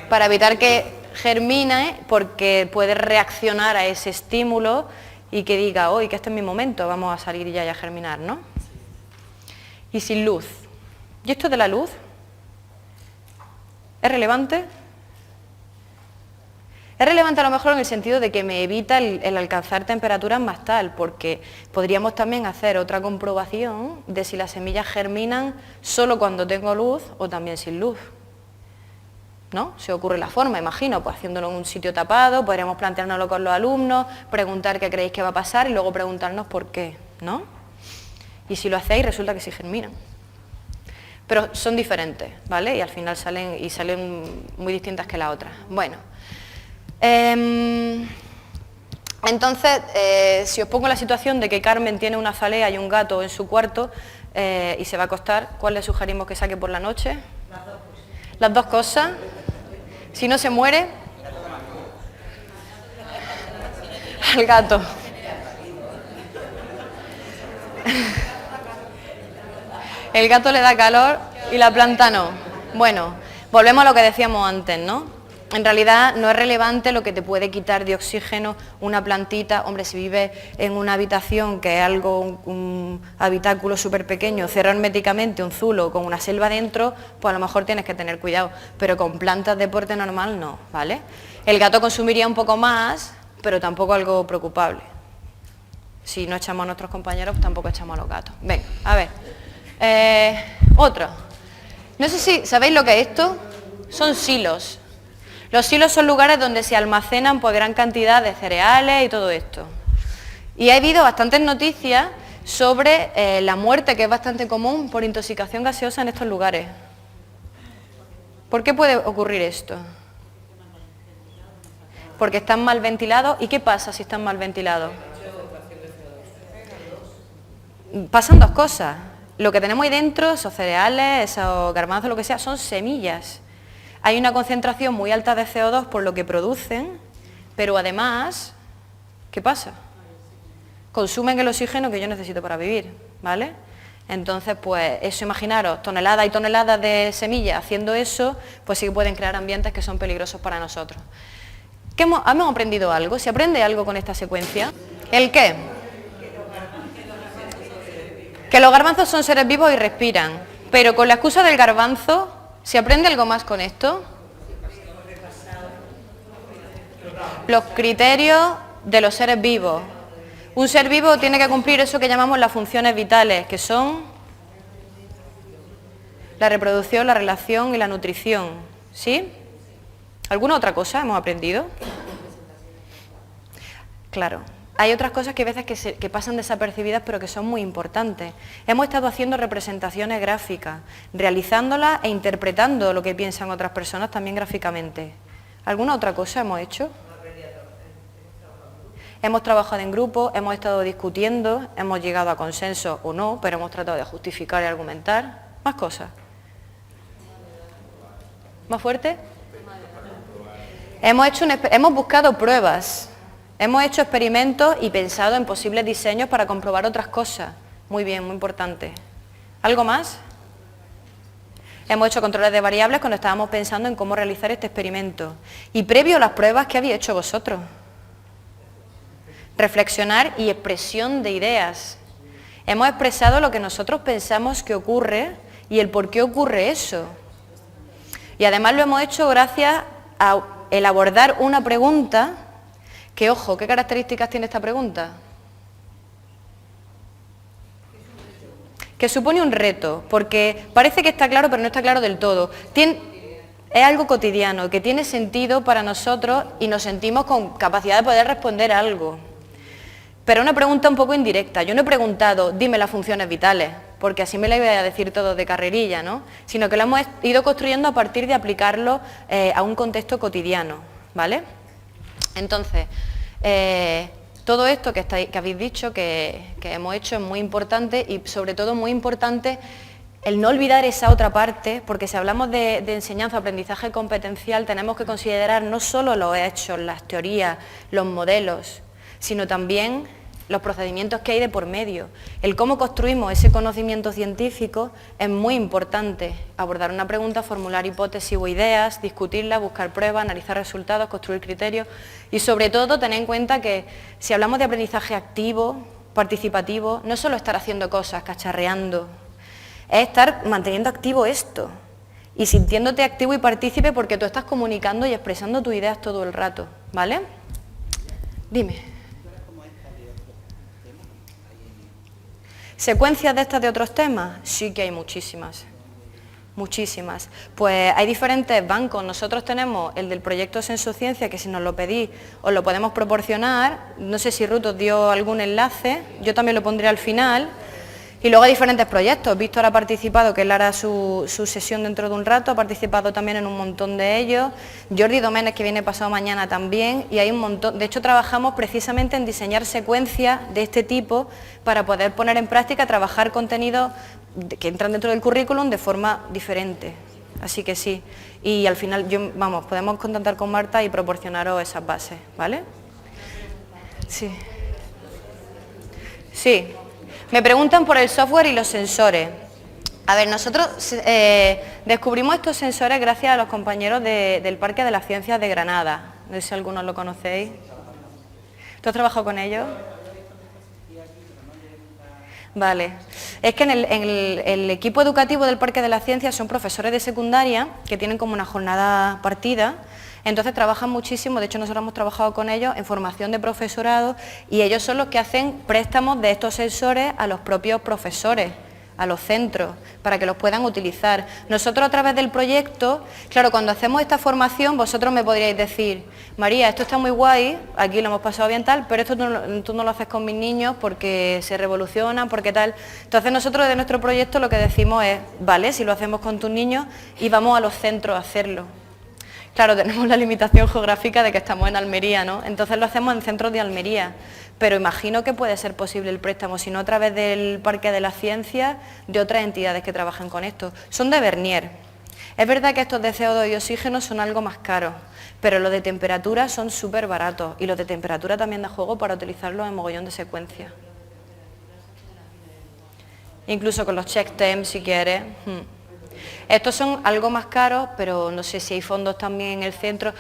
Para evitar que germine, porque puede reaccionar a ese estímulo y que diga, hoy que este es mi momento, vamos a salir ya y a germinar, ¿no? Y sin luz. ¿Y esto de la luz? ¿Es relevante? Es relevante a lo mejor en el sentido de que me evita el alcanzar temperaturas más tal, porque podríamos también hacer otra comprobación de si las semillas germinan solo cuando tengo luz o también sin luz. ¿No? Se ocurre la forma, imagino, pues haciéndolo en un sitio tapado, podríamos planteárnoslo con los alumnos, preguntar qué creéis que va a pasar y luego preguntarnos por qué, ¿no? Y si lo hacéis resulta que sí germinan. Pero son diferentes, ¿vale? Y al final salen muy distintas que las otras. Bueno, entonces, si os pongo la situación de que Carmen tiene una azalea y un gato en su cuarto y se va a acostar, ¿cuál le sugerimos que saque por la noche? Las dos cosas. Si no se muere, al gato. El gato le da calor y la planta no. Bueno, volvemos a lo que decíamos antes, ¿no? En realidad no es relevante lo que te puede quitar de oxígeno una plantita. Hombre, si vives en una habitación que es algo, un habitáculo súper pequeño, cerrado herméticamente, un zulo con una selva dentro, pues a lo mejor tienes que tener cuidado. Pero con plantas de porte normal no, ¿vale? El gato consumiría un poco más, pero tampoco algo preocupable. Si no echamos a nuestros compañeros, pues tampoco echamos a los gatos. Venga, a ver. Otro. No sé si sabéis lo que es esto. Son silos. Los silos son lugares donde se almacenan pues gran cantidad de cereales y todo esto. Y ha habido bastantes noticias sobre la muerte, que es bastante común, por intoxicación gaseosa en estos lugares. ¿Por qué puede ocurrir esto? Porque están mal ventilados. ¿Y qué pasa si están mal ventilados? Pasan dos cosas. Lo que tenemos ahí dentro, esos cereales, esos garbanzos, lo que sea, son semillas. Hay una concentración muy alta de CO2 por lo que producen, pero además, ¿qué pasa? Consumen el oxígeno que yo necesito para vivir, ¿vale? Entonces, pues eso, imaginaros, toneladas y toneladas de semillas haciendo eso, pues sí que pueden crear ambientes que son peligrosos para nosotros. ¿Hemos aprendido algo? ¿Se aprende algo con esta secuencia? ¿El qué? Que los garbanzos son seres vivos y respiran, pero con la excusa del garbanzo, ¿se aprende algo más con esto? Los criterios de los seres vivos. Un ser vivo tiene que cumplir eso que llamamos las funciones vitales, que son la reproducción, la relación y la nutrición. ¿Sí? ¿Alguna otra cosa hemos aprendido? Claro. Hay otras cosas que a veces que pasan desapercibidas, pero que son muy importantes. Hemos estado haciendo representaciones gráficas, realizándolas e interpretando lo que piensan otras personas también gráficamente. ¿Alguna otra cosa hemos hecho? Hemos trabajado en grupo, hemos estado discutiendo, hemos llegado a consenso o no, pero hemos tratado de justificar y argumentar. Más cosas. ¿Más fuerte? Hemos buscado pruebas. Hemos hecho experimentos y pensado en posibles diseños para comprobar otras cosas. Muy bien, muy importante. ¿Algo más? Hemos hecho controles de variables cuando estábamos pensando en cómo realizar este experimento. Y previo a las pruebas, ¿qué habéis hecho vosotros? Reflexionar y expresión de ideas. Hemos expresado lo que nosotros pensamos que ocurre y el por qué ocurre eso. Y además lo hemos hecho gracias a el abordar una pregunta. Que, ojo, ¿qué características tiene esta pregunta? que supone un reto, porque parece que está claro, pero no está claro del todo. Es algo cotidiano, que tiene sentido para nosotros y nos sentimos con capacidad de poder responder a algo. Pero una pregunta un poco indirecta. Yo no he preguntado, dime las funciones vitales, porque así me la iba a decir todo de carrerilla, ¿no? Sino que lo hemos ido construyendo a partir de aplicarlo a un contexto cotidiano, ¿vale? Entonces, todo esto que habéis dicho, que hemos hecho, es muy importante y sobre todo muy importante el no olvidar esa otra parte, porque si hablamos de enseñanza, aprendizaje competencial, tenemos que considerar no solo los hechos, las teorías, los modelos, sino también los procedimientos que hay de por medio. El cómo construimos ese conocimiento científico es muy importante. Abordar una pregunta, formular hipótesis o ideas, discutirlas, buscar pruebas, analizar resultados, construir criterios y sobre todo tener en cuenta que si hablamos de aprendizaje activo, participativo, no es solo estar haciendo cosas, cacharreando, es estar manteniendo activo esto y sintiéndote activo y partícipe porque tú estás comunicando y expresando tus ideas todo el rato, ¿vale? Dime. ¿Secuencias de estas de otros temas? Sí que hay muchísimas, muchísimas. Pues hay diferentes bancos. Nosotros tenemos el del proyecto Sensociencia, que si nos lo pedís os lo podemos proporcionar. No sé si Ruth os dio algún enlace, yo también lo pondré al final. Y luego hay diferentes proyectos. Víctor ha participado, que él hará su sesión dentro de un rato, ha participado también en un montón de ellos. Jordi Doménez, que viene pasado mañana también, y hay un montón. De hecho, trabajamos precisamente en diseñar secuencias de este tipo para poder poner en práctica, trabajar contenidos que entran dentro del currículum de forma diferente. Así que sí. Y al final, podemos contactar con Marta y proporcionaros esas bases, ¿vale? Sí. Sí. Me preguntan por el software y los sensores. A ver, nosotros descubrimos estos sensores gracias a los compañeros del Parque de las Ciencias de Granada. No sé si algunos lo conocéis. ¿Tú has trabajado con ellos? Vale. Es que en el equipo educativo del Parque de las Ciencias son profesores de secundaria que tienen como una jornada partida. Entonces trabajan muchísimo, de hecho nosotros hemos trabajado con ellos en formación de profesorado y ellos son los que hacen préstamos de estos sensores a los propios profesores, a los centros, para que los puedan utilizar. Nosotros a través del proyecto, claro, cuando hacemos esta formación vosotros me podríais decir, María, esto está muy guay, aquí lo hemos pasado bien tal, pero esto tú no lo haces con mis niños porque se revolucionan, porque tal. Entonces nosotros de nuestro proyecto lo que decimos es, vale, si lo hacemos con tus niños y vamos a los centros a hacerlo. Claro, tenemos la limitación geográfica de que estamos en Almería, ¿no? Entonces lo hacemos en centros de Almería, pero imagino que puede ser posible el préstamo, si no a través del Parque de las Ciencias, de otras entidades que trabajan con esto. Son de Bernier. Es verdad que estos de CO2 y oxígeno son algo más caros, pero los de temperatura son súper baratos y los de temperatura también da juego para utilizarlos en mogollón de secuencias. Incluso con los check temps, si quieres. Estos son algo más caros, pero no sé si hay fondos también en el centro.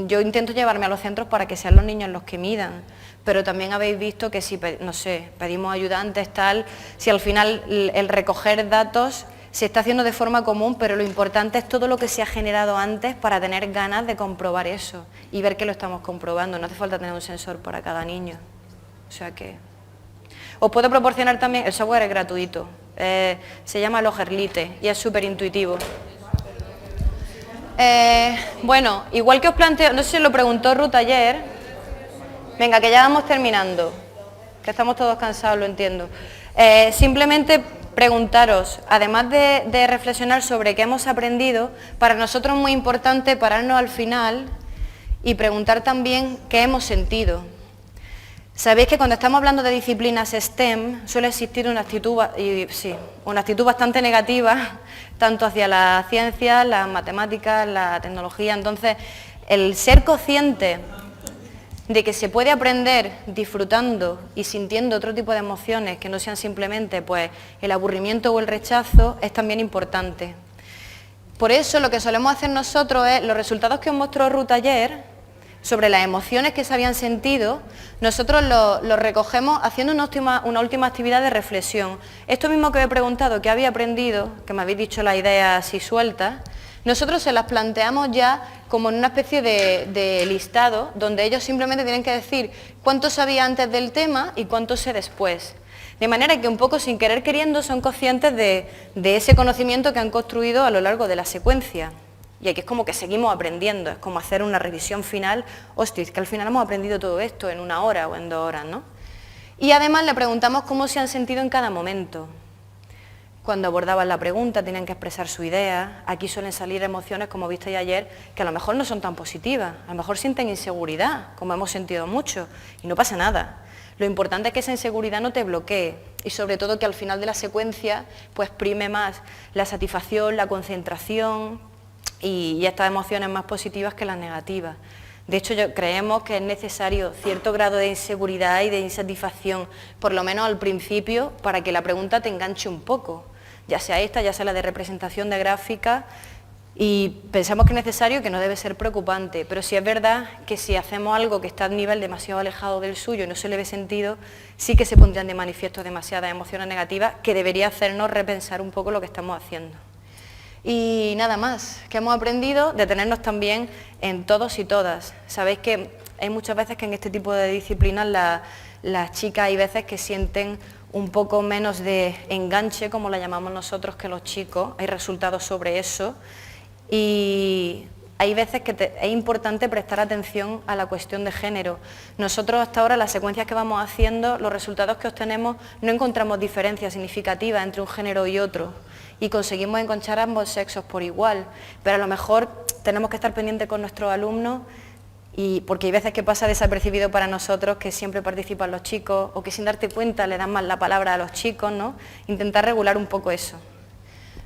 Yo intento llevarme a los centros para que sean los niños los que midan, pero también habéis visto que si, no sé, pedimos ayudantes, tal, si al final el recoger datos se está haciendo de forma común, pero lo importante es todo lo que se ha generado antes para tener ganas de comprobar eso y ver que lo estamos comprobando. No hace falta tener un sensor para cada niño. O sea que... Os puedo proporcionar también, el software es gratuito, se llama Logerlite y es súper intuitivo. Bueno, igual que os planteo, no sé si lo preguntó Ruth ayer, venga, que ya vamos terminando, que estamos todos cansados, lo entiendo. Simplemente preguntaros, además de reflexionar sobre qué hemos aprendido, para nosotros es muy importante pararnos al final y preguntar también qué hemos sentido. Sabéis que cuando estamos hablando de disciplinas STEM suele existir una actitud bastante negativa, tanto hacia la ciencia, las matemáticas, la tecnología. Entonces, el ser consciente de que se puede aprender disfrutando y sintiendo otro tipo de emociones que no sean simplemente pues, el aburrimiento o el rechazo es también importante. Por eso lo que solemos hacer nosotros es, los resultados que os mostró Ruth ayer, sobre las emociones que se habían sentido, nosotros lo recogemos haciendo una última actividad de reflexión. Esto mismo que os he preguntado, que había aprendido, que me habéis dicho las ideas así sueltas, nosotros se las planteamos ya como en una especie de listado, donde ellos simplemente tienen que decir cuánto sabía antes del tema y cuánto sé después. De manera que un poco sin querer queriendo son conscientes de ese conocimiento que han construido a lo largo de la secuencia. Y aquí es como que seguimos aprendiendo, es como hacer una revisión final. Hostia, es que al final hemos aprendido todo esto en 1 hora o en 2 horas, ¿no? Y además le preguntamos cómo se han sentido en cada momento. Cuando abordaban la pregunta tenían que expresar su idea. Aquí suelen salir emociones, como visteis ayer, que a lo mejor no son tan positivas. A lo mejor sienten inseguridad, como hemos sentido mucho, y no pasa nada. Lo importante es que esa inseguridad no te bloquee y sobre todo que al final de la secuencia pues prime más la satisfacción, la concentración y estas emociones más positivas que las negativas. De hecho, creemos que es necesario cierto grado de inseguridad y de insatisfacción, por lo menos al principio, para que la pregunta te enganche un poco, ya sea esta, ya sea la de representación de gráfica, y pensamos que es necesario, que no debe ser preocupante, pero sí es verdad que si hacemos algo que está a un nivel demasiado alejado del suyo y no se le ve sentido, sí que se pondrían de manifiesto demasiadas emociones negativas que debería hacernos repensar un poco lo que estamos haciendo. Y nada más, que hemos aprendido detenernos también en todos y todas. Sabéis que hay muchas veces que en este tipo de disciplinas las chicas hay veces que sienten un poco menos de enganche, como la llamamos nosotros, que los chicos. Hay resultados sobre eso. Y hay veces que es importante prestar atención a la cuestión de género. Nosotros hasta ahora, las secuencias que vamos haciendo, los resultados que obtenemos, no encontramos diferencias significativas entre un género y otro y conseguimos enganchar a ambos sexos por igual, pero a lo mejor tenemos que estar pendientes con nuestros alumnos porque hay veces que pasa desapercibido para nosotros que siempre participan los chicos o que sin darte cuenta le dan más la palabra a los chicos, ¿no? Intentar regular un poco eso.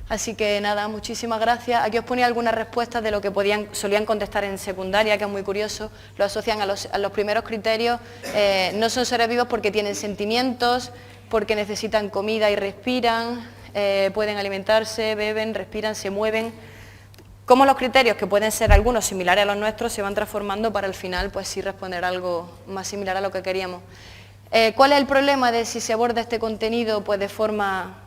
Así que nada, muchísimas gracias. Aquí os ponía algunas respuestas de lo que solían contestar en secundaria, que es muy curioso. Lo asocian a los primeros criterios. No son seres vivos porque tienen sentimientos, porque necesitan comida y respiran, pueden alimentarse, beben, respiran, se mueven. Cómo los criterios, que pueden ser algunos similares a los nuestros, se van transformando para al final pues sí responder algo más similar a lo que queríamos. ¿Cuál es el problema de si se aborda este contenido pues de forma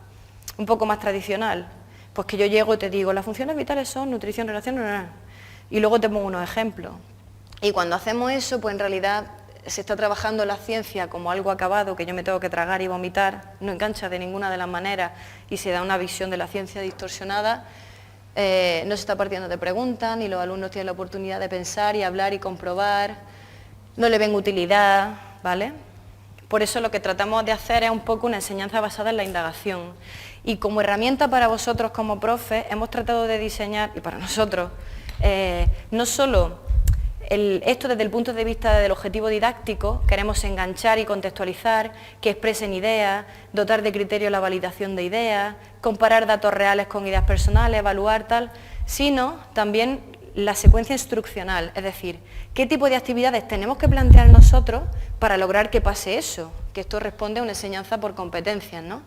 un poco más tradicional? Pues que yo llego y te digo, las funciones vitales son nutrición, relación, y luego te pongo unos ejemplos. Y cuando hacemos eso, pues en realidad se está trabajando la ciencia como algo acabado, que yo me tengo que tragar y vomitar, no engancha de ninguna de las maneras y se da una visión de la ciencia distorsionada. No se está partiendo de preguntas, ni los alumnos tienen la oportunidad de pensar y hablar y comprobar, no le ven utilidad, ¿vale? Por eso lo que tratamos de hacer es un poco una enseñanza basada en la indagación. Y como herramienta para vosotros como profes, hemos tratado de diseñar, y para nosotros, no solo esto desde el punto de vista del objetivo didáctico, queremos enganchar y contextualizar, que expresen ideas, dotar de criterio la validación de ideas, comparar datos reales con ideas personales, evaluar tal, sino también la secuencia instruccional, es decir, qué tipo de actividades tenemos que plantear nosotros para lograr que pase eso, que esto responde a una enseñanza por competencias, ¿no?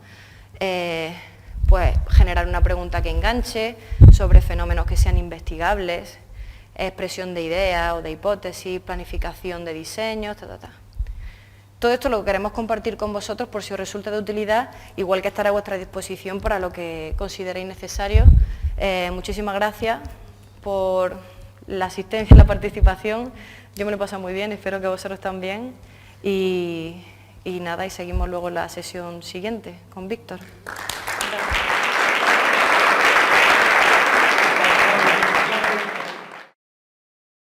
Pues generar una pregunta que enganche sobre fenómenos que sean investigables, expresión de ideas o de hipótesis, planificación de diseños, Todo esto lo queremos compartir con vosotros por si os resulta de utilidad, igual que estará a vuestra disposición para lo que consideréis necesario. Muchísimas gracias por la asistencia y la participación. Yo me lo he pasado muy bien, espero que vosotros también. Y nada, y seguimos luego en la sesión siguiente con Víctor.